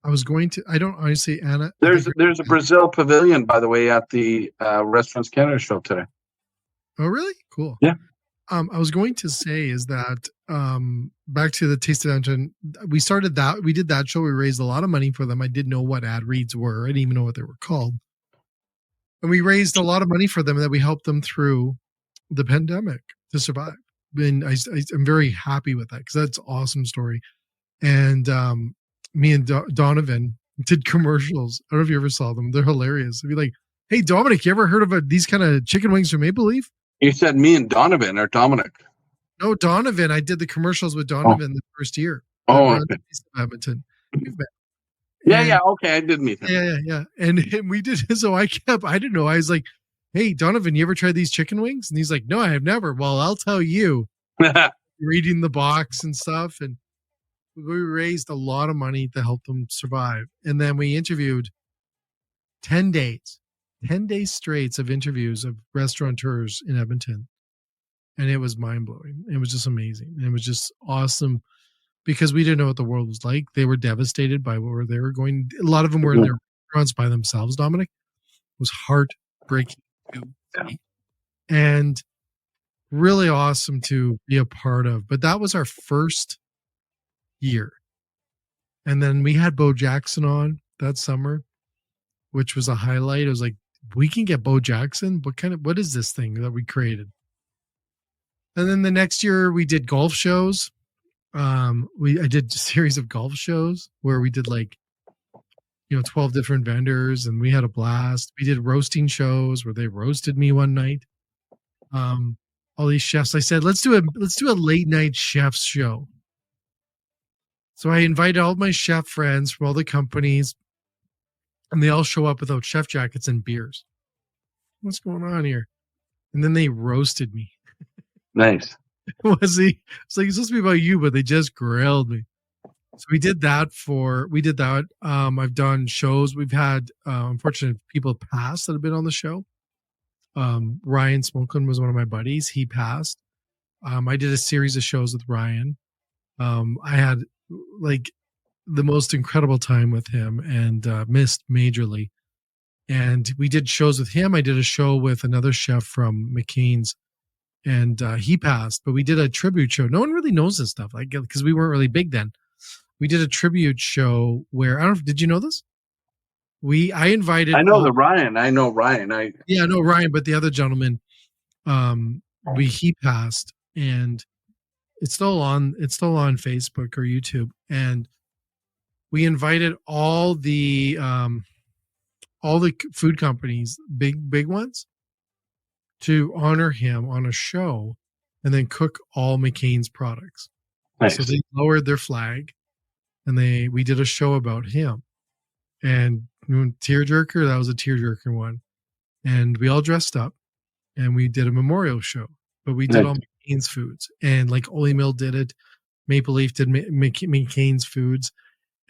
was going to, I don't honestly, Anna. There's a Brazil pavilion, by the way, at the Restaurants Canada show today. Oh, really? Cool. Yeah. I was going to say is that back to the Taste of Edmonton, we did that show. We raised a lot of money for them. I didn't know what ad reads were. I didn't even know what they were called. And we raised a lot of money for them, and that we helped them through the pandemic to survive. And I'm very happy with that because that's an awesome story. And me and Donovan did commercials. I don't know if you ever saw them. They're hilarious. It'd be like, "Hey, Dominic, you ever heard of these kind of chicken wings from Maple Leaf?" You said me and Donovan or Dominic? No, Donovan. I did the commercials with Donovan the first year. Oh, okay. Edmonton. Yeah. Okay, I did meet him. Yeah. And we did. So I didn't know. I was like, "Hey, Donovan, you ever tried these chicken wings?" And he's like, "No, I have never." Well, I'll tell you. Reading the box and stuff, and we raised a lot of money to help them survive. And then we interviewed 10 days straight of interviews of restaurateurs in Edmonton. And it was mind-blowing. It was just amazing. And it was just awesome because we didn't know what the world was like. They were devastated by where they were going. A lot of them were in their restaurants by themselves, Dominic. It was heartbreaking to see. And really awesome to be a part of. But that was our first year. And then we had Bo Jackson on that summer, which was a highlight. It was like, we can get Bo Jackson. What is this thing that we created? And then the next year we did golf shows. I did a series of golf shows where we did 12 different vendors, and we had a blast. We did roasting shows where they roasted me one night. All these chefs. I said, let's do a late night chefs show. So I invited all my chef friends from all the companies, and they all show up without chef jackets and beers. What's going on here? And then they roasted me. Nice. It's like, it's supposed to be about you, but they just grilled me. So we did that. I've done shows. We've had unfortunate people pass that have been on the show. Ryan Smolkin was one of my buddies. He passed. I did a series of shows with Ryan. I had the most incredible time with him and missed majorly. And we did shows with him. I did a show with another chef from McCain's, and he passed. But we did a tribute show. No one really knows this stuff, because we weren't really big then. We did a tribute show where, I don't know, did you know this? I invited. I know Ryan. I know Ryan. I know Ryan, but the other gentleman, he passed, and it's still on Facebook or YouTube. And we invited all the all the food companies, big ones, to honor him on a show, and then cook all McCain's products. Nice. So they lowered their flag, and we did a show about him. And tearjerker, that was a tearjerker one. And we all dressed up, and we did a memorial show. But we did Nice. all McCain's foods, and like Ole Mill did it, Maple Leaf did McCain's foods,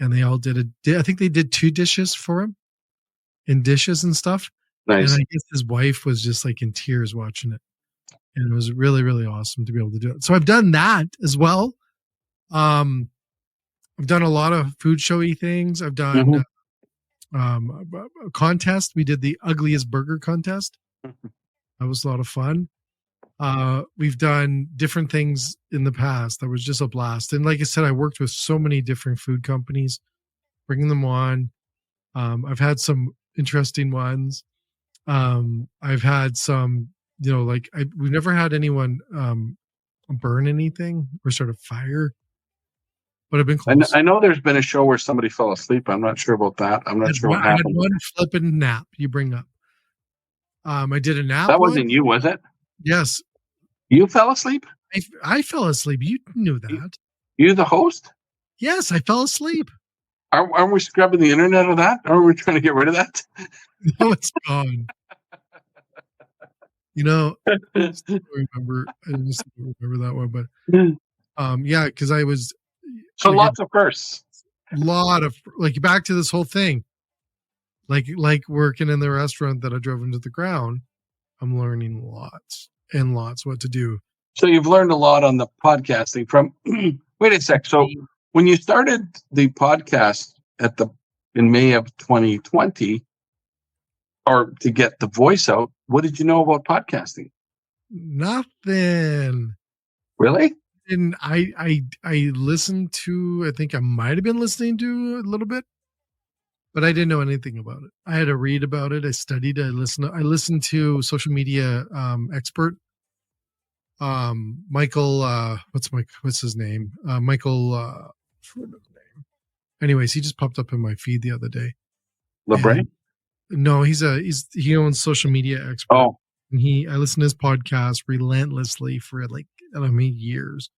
and they all did it. I think they did 2 dishes for him, in dishes and stuff. Nice. And I guess his wife was just like in tears watching it. And it was really, really awesome to be able to do it. So I've done that as well. I've done a lot of food showy things. I've done a contest. We did the ugliest burger contest. That was a lot of fun. We've done different things in the past. That was just a blast. And like I said, I worked with so many different food companies, bringing them on. I've had some interesting ones. I've had some, we've never had anyone burn anything or sort of fire, but I've been close. I know there's been a show where somebody fell asleep. I'm not sure about that. I'm not sure what happened. I had one flipping nap you bring up. I did a nap. That wasn't you, was it? Yes. You fell asleep? I fell asleep. You knew that. You the host? Yes, I fell asleep. Aren't we scrubbing the internet of that? Aren't we trying to get rid of that? No, it's gone. I just don't remember that one, but yeah, because I was lots of firsts. A lot of back to this whole thing. Like working in the restaurant that I drove into the ground, I'm learning lots and lots what to do. So you've learned a lot on the podcasting from wait a sec. So when you started the podcast in May of 2020, or to get the voice out, what did you know about podcasting? Nothing. Really? And I listened to, I think I might have been listening to a little bit, but I didn't know anything about it. I had to read about it. I studied. I listened to social media expert Michael. What's his name? Michael. Anyways, he just popped up in my feed the other day. LeBray? No, he owns social media expert. Oh, and I listened to his podcast relentlessly for years,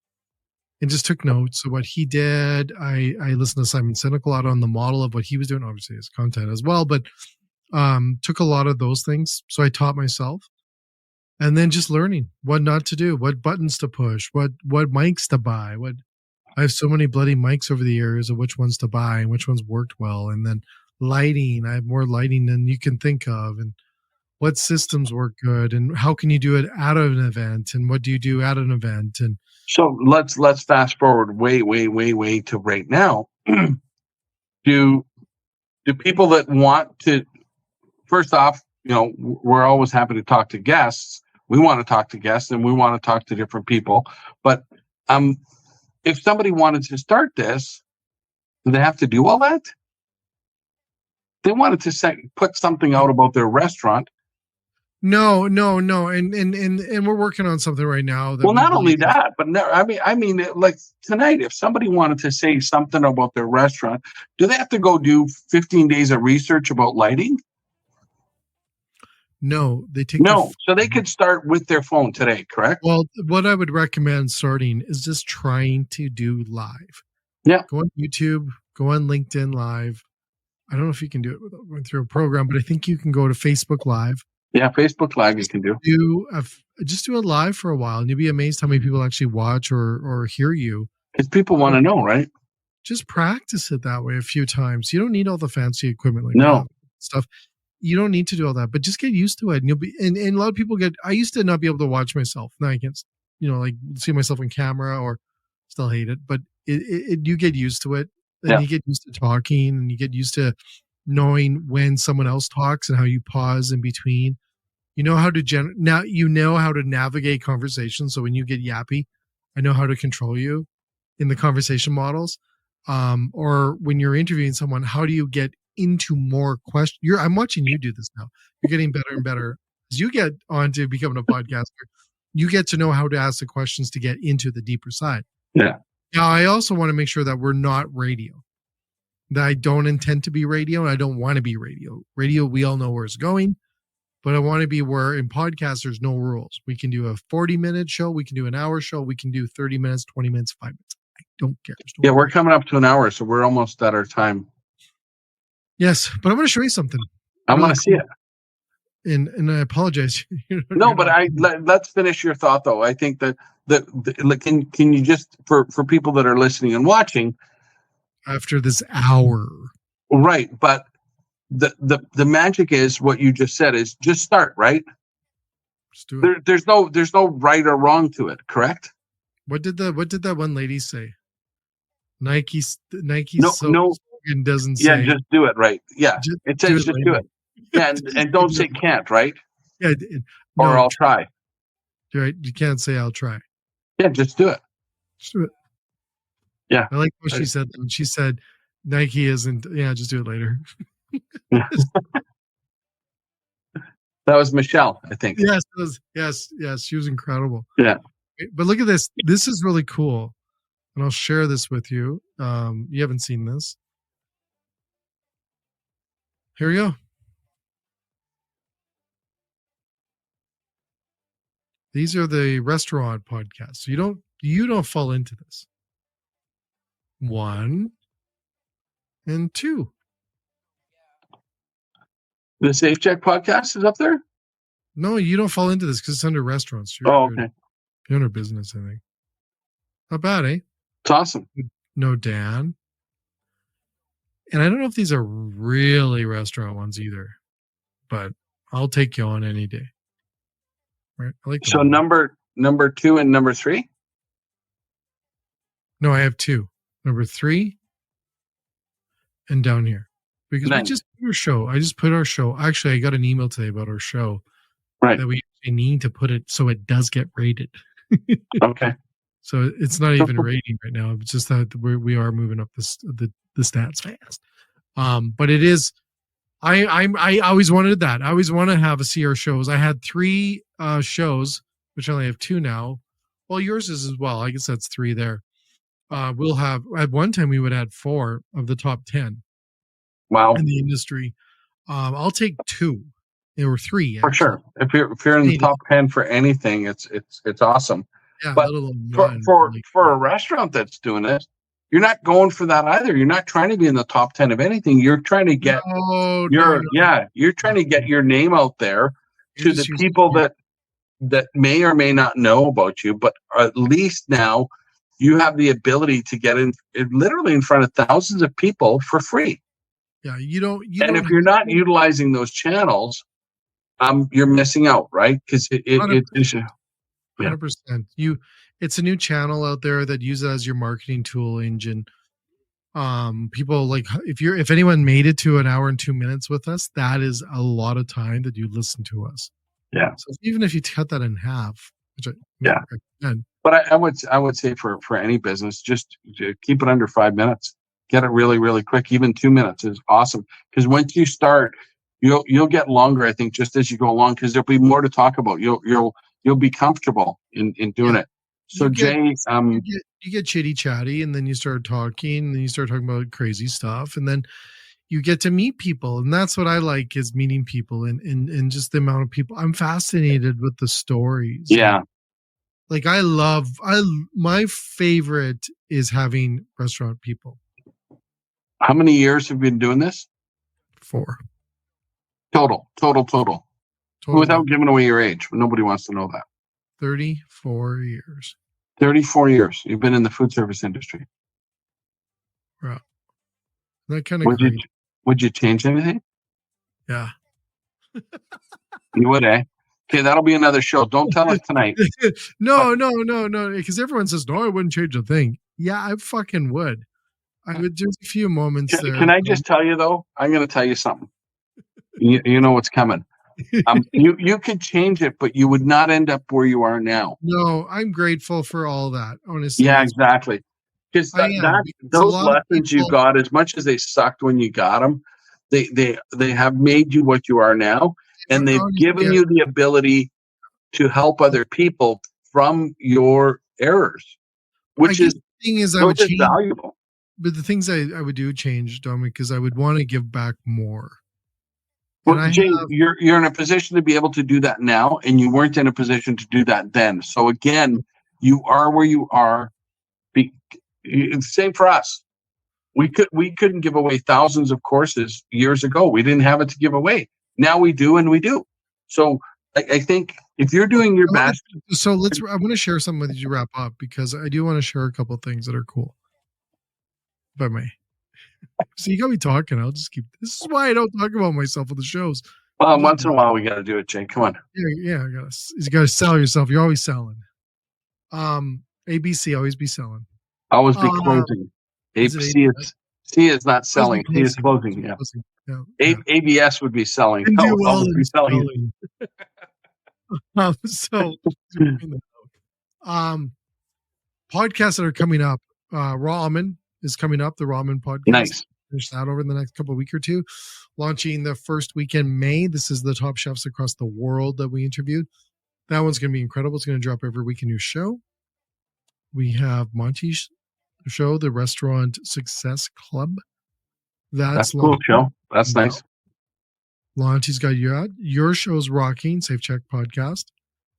and just took notes of what he did. I listened to Simon Sinek a lot on the model of what he was doing, obviously his content as well, but took a lot of those things. So I taught myself, and then just learning what not to do, what buttons to push, what mics to buy. I have so many bloody mics over the years of which ones to buy and which ones worked well, and then lighting. I have more lighting than you can think of, and what systems work good, and how can you do it at an event, and what do you do at an event. And so let's fast forward way to right now. Do people that want to, first off, we're always happy to talk to guests. We want to talk to guests, and we want to talk to different people. But if somebody wanted to start this, do they have to do all that? They wanted to put something out about their restaurant. No, and we're working on something right now. Not only that, but I mean, like tonight, if somebody wanted to say something about their restaurant, do they have to go do 15 days of research about lighting? No, they take so they could start with their phone today, correct? Well, what I would recommend starting is just trying to do live. Yeah. Go on YouTube, go on LinkedIn Live. I don't know if you can do it without going through a program, but I think you can go to Facebook Live. Yeah, Facebook Live you can do. Just do it live for a while, and you'll be amazed how many people actually watch or hear you. Because people want to know, right? Just practice it that way a few times. You don't need all the fancy equipment stuff. You don't need to do all that, but just get used to it. And you'll be, and a lot of people I used to not be able to watch myself. Now I can't, see myself on camera, or still hate it, but you get used to it, and you get used to talking, and you get used to knowing when someone else talks and how you pause in between. You know how to now you know how to navigate conversations. So when you get yappy, I know how to control you in the conversation models. Or when you're interviewing someone, how do you get into more questions? I'm watching you do this now. You're getting better and better as you get on to becoming a podcaster. You get to know how to ask the questions to get into the deeper side. Yeah. Now, I also want to make sure that we're not radio. that I don't intend to be radio and I don't want to be radio. Radio, we all know where it's going, but I want to be where in podcasts there's no rules. We can do a 40-minute show, we can do an hour show, we can do 30 minutes, 20 minutes, 5 minutes. I don't care. Yeah, we're coming up to an hour, so we're almost at our time. Yes, but I'm going to show you something. I want to see it. And I apologize. No, but let's finish your thought though. I think that can you just for people that are listening and watching after this hour, right? But the magic is what you just said is just start, right? Just do it. There's no right or wrong to it, correct? What did that one lady say? Nike no slogan doesn't say. Yeah, just do it, right? Yeah, it says just do it. Yeah, and don't say can't, right? Yeah, or I'll try. Right, you can't say I'll try. Yeah, just do it. Just do it. Yeah, I like what she said. She said Nike isn't. Yeah, just do it later. That was Michelle, I think. Yes, it was. Yes, she was incredible. Yeah, but look at this. This is really cool, and I'll share this with you. You haven't seen this. Here we go. These are the restaurant podcasts. So you don't fall into this. 1 and 2. The Safe Check podcast is up there? No, you don't fall into this because it's under restaurants. Okay. You're under business, I think. Not bad, eh? It's awesome. No Dan. And I don't know if these are really restaurant ones either, but I'll take you on any day. Right. I like so number 2 and number 3? No, I have 2. Number 3 and down here. Because we just put our show. I just put our show. Actually, I got an email today about our show. Right. That we need to put it so it does get rated. Okay. So it's not even rating right now. It's just that we are moving up the stats fast. But it is. I always wanted that. I always want to have a CR shows. I had 3 shows, which I only have 2 now. Well, yours is as well. I guess that's 3 there. We'll have at one time we would add 4 of the top 10. Wow. In the industry. I'll take 2 or 3 for sure. If you're in the top 10 for anything, it's awesome. Yeah, but for a restaurant that's doing it, you're not going for that either. You're not trying to be in the top 10 of anything. You're trying to get you're trying to get your name out there to the people that may or may not know about you, but at least now you have the ability to get in literally in front of thousands of people for free. Yeah, you don't. If you're not utilizing those channels, you're missing out, right? Because it is 100%. It's a new channel out there that uses it as your marketing tool engine. People like if anyone made it to an hour and 2 minutes with us, that is a lot of time that you listen to us. Yeah. So even if you cut that in half, which I recommend. But I would say for any business, just keep it under 5 minutes. Get it really, really quick. Even 2 minutes is awesome. Because once you start, you'll get longer, I think, just as you go along, because there'll be more to talk about. You'll be comfortable in doing it. So Jay, you get chitty chatty, and then you start talking, and then you start talking about crazy stuff, and then you get to meet people, and that's what I like is meeting people, and just the amount of people. I'm fascinated with the stories. Yeah. Like my favorite is having restaurant people. How many years have you been doing this? 4. Total. Without giving away your age. Nobody wants to know that. 34 years. 34 years. You've been in the food service industry. Wow. That kind of would you change anything? Yeah. You would, eh? Okay, that'll be another show. Don't tell us tonight. No. Because everyone says, no, I wouldn't change a thing. Yeah, I fucking would. I would just a few moments there. Can I just tell you, though? I'm going to tell you something. You know what's coming. You could change it, but you would not end up where you are now. No, I'm grateful for all that, honestly. Yeah, exactly. Because those lessons you got, as much as they sucked when you got them, they have made you what you are now, and they've given you the ability to help other people from your errors, which is I would change valuable. the things I would do change, Dominic, because I would want to give back more. Well, Jay, you're in a position to be able to do that now, and you weren't in a position to do that then. So again, you are where you are. Same for us. We couldn't give away thousands of courses years ago. We didn't have it to give away. Now we do, and we do. So I think if you're doing your best. So I'm going to share something with you to wrap up, because I do want to share a couple of things that are cool. If I may. So you got me talking. I'll just keep. This is why I don't talk about myself on the shows. Once in a while we got to do it, Jay. Come on. Yeah. You got to sell yourself. You're always selling. ABC, always be selling. Always be closing. C is not selling. C is closing. Yeah. ABS would be selling. Be selling. Podcasts that are coming up. Ramen is coming up. The Ramen podcast. Nice. Finish that over the next couple of weeks or two. Launching the first week in May. This is the top chefs across the world that we interviewed. That one's going to be incredible. It's going to drop every week a new show. We have Monty's show, the Restaurant Success Club. That's cool show. That's nice. Monty's got your show's rocking. Safe Check podcast.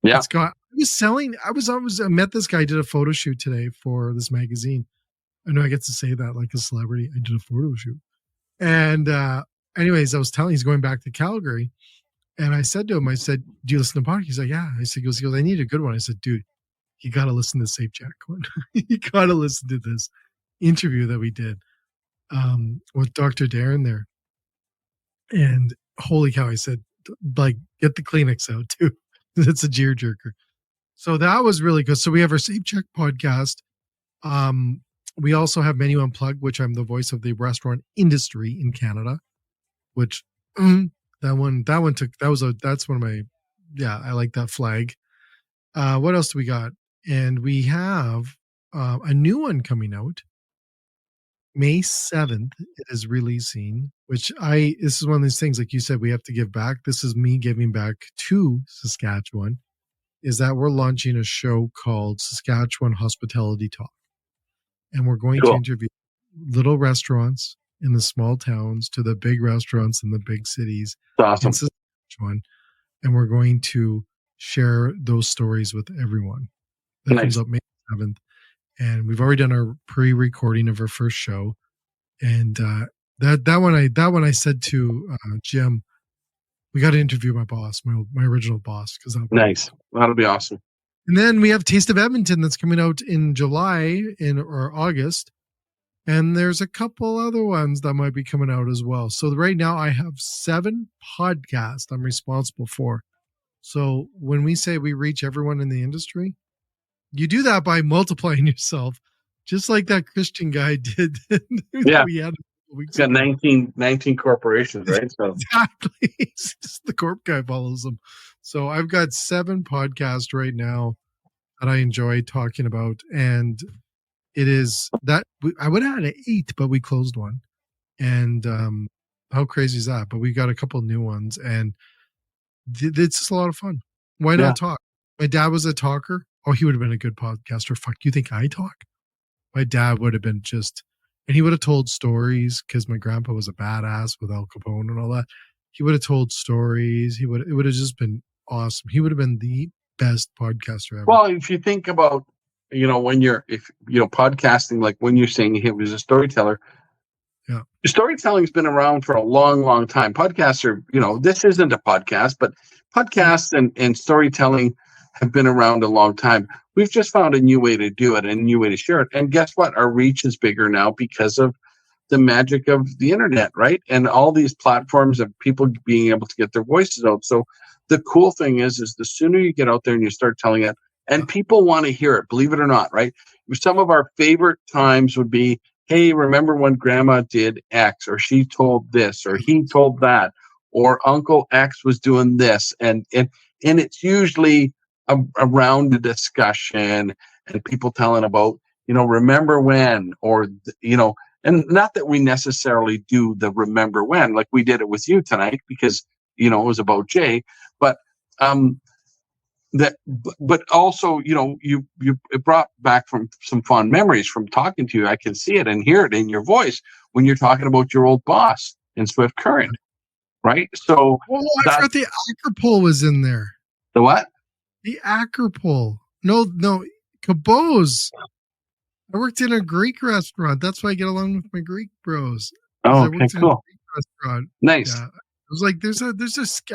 Yeah. It's got. I met this guy. Did a photo shoot today for this magazine. I know I get to say that like a celebrity. I did a photo shoot. And anyways, I was telling he's going back to Calgary. And I said to him, do you listen to podcasts? He's like, yeah. I said, he goes, I need a good one. I said, dude, you got to listen to Safe Jack one. You got to listen to this interview that we did with Dr. Darren there. And holy cow, I said, like, get the Kleenex out too. It's a jeer jerker. So that was really good. So we have our Safe Check podcast. We also have Menu Unplugged, which I'm the voice of the restaurant industry in Canada, which that's one of my, I like that flag. What else do we got? And we have a new one coming out. May 7th it is releasing, which this is one of these things, like you said, we have to give back. This is me giving back to Saskatchewan, is that we're launching a show called Saskatchewan Hospitality Talk. And we're going to interview little restaurants in the small towns to the big restaurants in the big cities. That's awesome. In Saskatchewan. And we're going to share those stories with everyone. That comes up May 7th. And we've already done our pre-recording of our first show. And that one I said to Jim, we got to interview my boss, my original boss. Nice. That'll be awesome. And then we have Taste of Edmonton that's coming out in July or August. And there's a couple other ones that might be coming out as well. So right now I have 7 podcasts I'm responsible for. So when we say we reach everyone in the industry, you do that by multiplying yourself, just like that Christian guy did. Yeah. We had He's got 19 corporations, right? So exactly. It's just the corp guy follows them. So I've got 7 podcasts right now that I enjoy talking about. And it is that I would have had 8, but we closed one. And how crazy is that? But we got a couple new ones, and it's just a lot of fun. Why not talk? My dad was a talker. Oh, he would have been a good podcaster. Fuck, you think I talk? My dad would have been and he would have told stories because my grandpa was a badass with Al Capone and all that. He would have told stories. It would have just been awesome. He would have been the best podcaster ever. Well, if you think about, podcasting, like when you're saying he was a storyteller, storytelling's been around for a long, long time. Podcasts are, this isn't a podcast, but podcasts and storytelling have been around a long time. We've just found a new way to do it and a new way to share it. And guess what? Our reach is bigger now because of the magic of the internet, right? And all these platforms of people being able to get their voices out. So the cool thing is the sooner you get out there and you start telling it, and people want to hear it, believe it or not, right? Some of our favorite times would be, hey, remember when grandma did X, or she told this, or he told that, or Uncle X was doing this. And it's usually around the discussion and people telling about, remember when, or, and not that we necessarily do the remember when, like we did it with you tonight, because, it was about Jay, but but also, it brought back from some fond memories from talking to you. I can see it and hear it in your voice when you're talking about your old boss in Swift Current, right? So Oh, I forgot the Acropole was in there. the what? The Acropole. No, Cabo's. I worked in a Greek restaurant. That's why I get along with my Greek bros. Oh, I okay, worked in a cool, Greek restaurant. nice. Yeah. It was like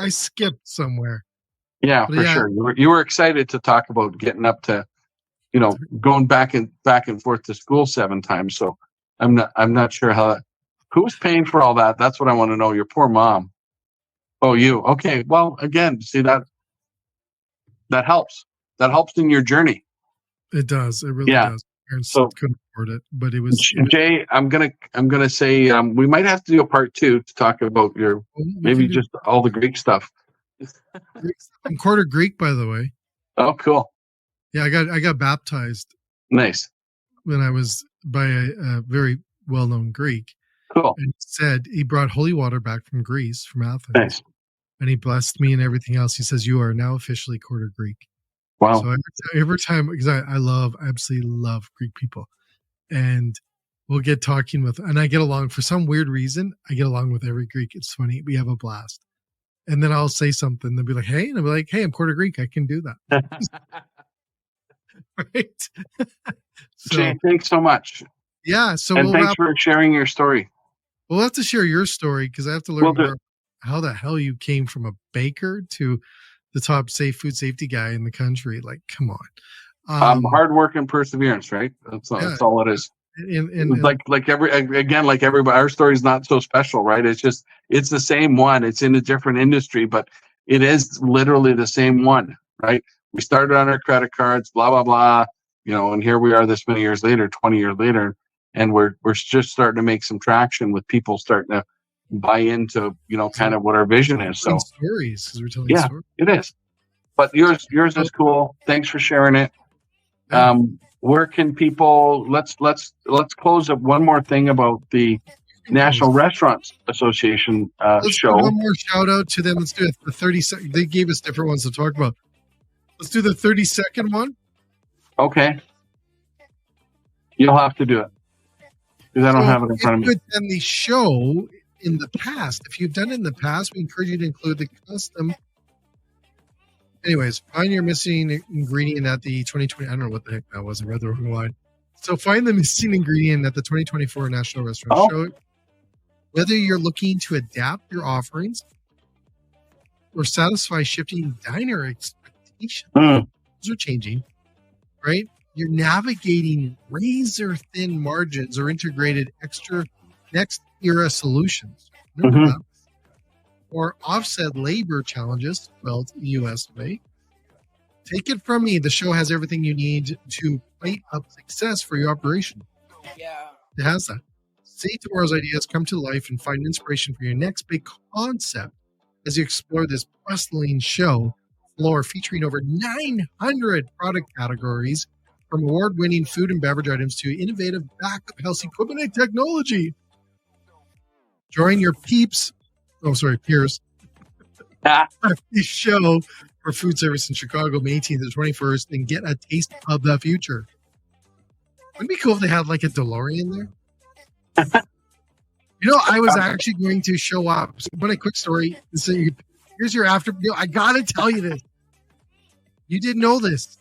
I skipped somewhere. Yeah, But for yeah. sure. You were excited to talk about getting up to, going back and forth to school 7 times. So I'm not sure who's paying for all that. That's what I want to know. Your poor mom. Oh, you. Okay. Well, again, see that helps. That helps in your journey. It does. It really Yeah. does. Parents So- couldn't afford it, but it was Jay, I'm gonna say we might have to do a part 2 to talk about your maybe just all the Greek stuff. I'm quarter Greek, by the way. Oh, cool. Yeah, I got baptized Nice. when I was by a very well-known Greek. Cool. And he brought holy water back from Greece, from Athens. Nice. And he blessed me and everything else. He says, "You are now officially quarter Greek." Wow. So every time, because I absolutely love Greek people. And we'll get talking and I get along, for some weird reason, I get along with every Greek. It's funny. We have a blast. And then I'll say something. They'll be like, "Hey," and I'll be like, "Hey, I'm quarter Greek. I can do that." Right? Jay, thanks so much. Yeah. So and thanks for sharing your story. We'll have to share your story because I have to learn more how the hell you came from a baker to the top food safety guy in the country. Like, come on. Hard work and perseverance, right? That's all it is. And like everybody, our story is not so special, right? It's the same one. It's in a different industry, but it is literally the same one, right? We started on our credit cards, blah, blah, blah, and here we are this many years later, 20 years later, and we're just starting to make some traction with people starting to buy into, kind of what our vision is. So stories, because we're telling stories. It is. But yours is cool. Thanks for sharing it. Yeah. Where can people? Let's close up one more thing about the National Restaurants Association show. One more shout out to them. Let's do it. The 30-second. They gave us different ones to talk about. Let's do the 30-second one. Okay. You'll have to do it because I don't have it in front of me. And the show in the past, if you've done it in the past, we encourage you to include the custom. Anyways, find your missing ingredient at the 2020. I don't know what the heck that was. I read the wrong line. So find the missing ingredient at the 2024 National Restaurant Show. Whether you're looking to adapt your offerings or satisfy shifting diner expectations, those are changing, right? You're navigating razor thin margins or integrated extra next era solutions. Remember that? Or offset labor challenges, spelled US way. Take it from me. The show has everything you need to plate up success for your operation. Yeah. It has that. See tomorrow's ideas come to life and find inspiration for your next big concept as you explore this bustling show floor featuring over 900 product categories, from award-winning food and beverage items to innovative backup health equipment and technology. Join your peers at the show for food service in Chicago, May 18th to 21st, and get a taste of the future. Wouldn't it be cool if they had like a DeLorean there? I was actually going to show up. So, but a quick story. So here's your after. I got to tell you this. You didn't know this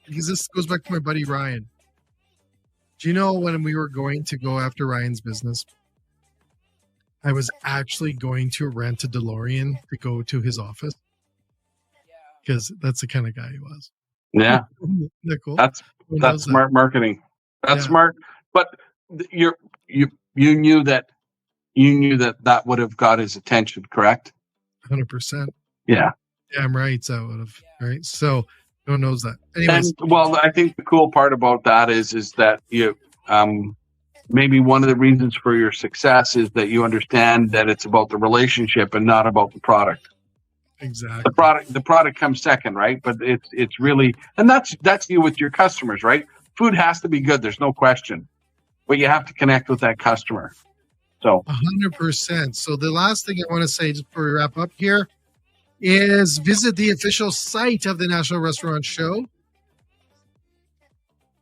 because this goes back to my buddy Ryan. Do you know when we were going to go after Ryan's business, I was actually going to rent a DeLorean to go to his office because that's the kind of guy he was. Yeah, Isn't that cool? That's smart marketing. That's smart. But you knew that would have got his attention, correct? 100%. Yeah. Damn right, that would have. Right. So no one knows that. Anyways, I think the cool part about that is that you maybe one of the reasons for your success is that you understand that it's about the relationship and not about the product. Exactly. The product comes second, right? But it's really, and that's you with your customers, right? Food has to be good. There's no question, but you have to connect with that customer. So 100%. So the last thing I want to say just before we wrap up here is visit the official site of the National Restaurant Show.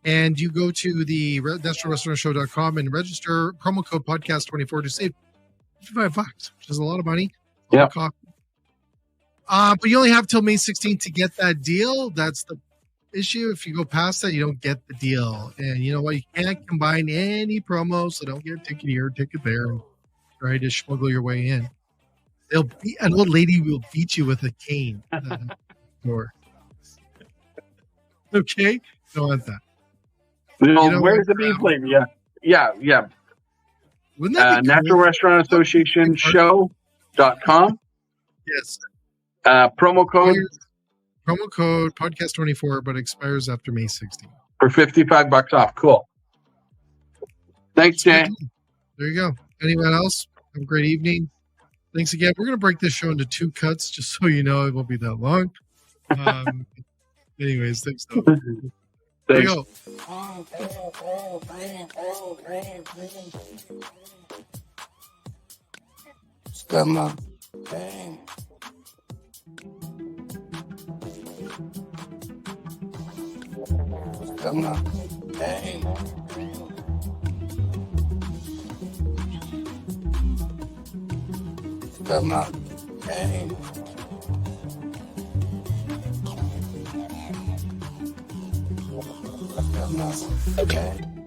And you go to the nationalrestaurantshow.com and register promo code podcast24 to save $55, which is a lot of money. Yeah. But you only have till May 16th to get that deal. That's the issue. If you go past that, you don't get the deal. And you know what? You can't combine any promos, so don't get a ticket here, ticket there, and try to smuggle your way in. An old lady will beat you with a cane. Door. Okay? Don't want that. Where's the beef plate? Yeah. Wouldn't that be National cool? Restaurant Association Show.com. Yes. Promo code podcast24, but expires after May 16th. for $55 off. Cool. Thanks, Jay. There you go. Anyone else? Have a great evening. Thanks again. We're going to break this show into 2 cuts, just so you know it won't be that long. Anyways, thanks. Though. There you go. Stomach pain. Stomach pain. Stomach pain. Stomach pain.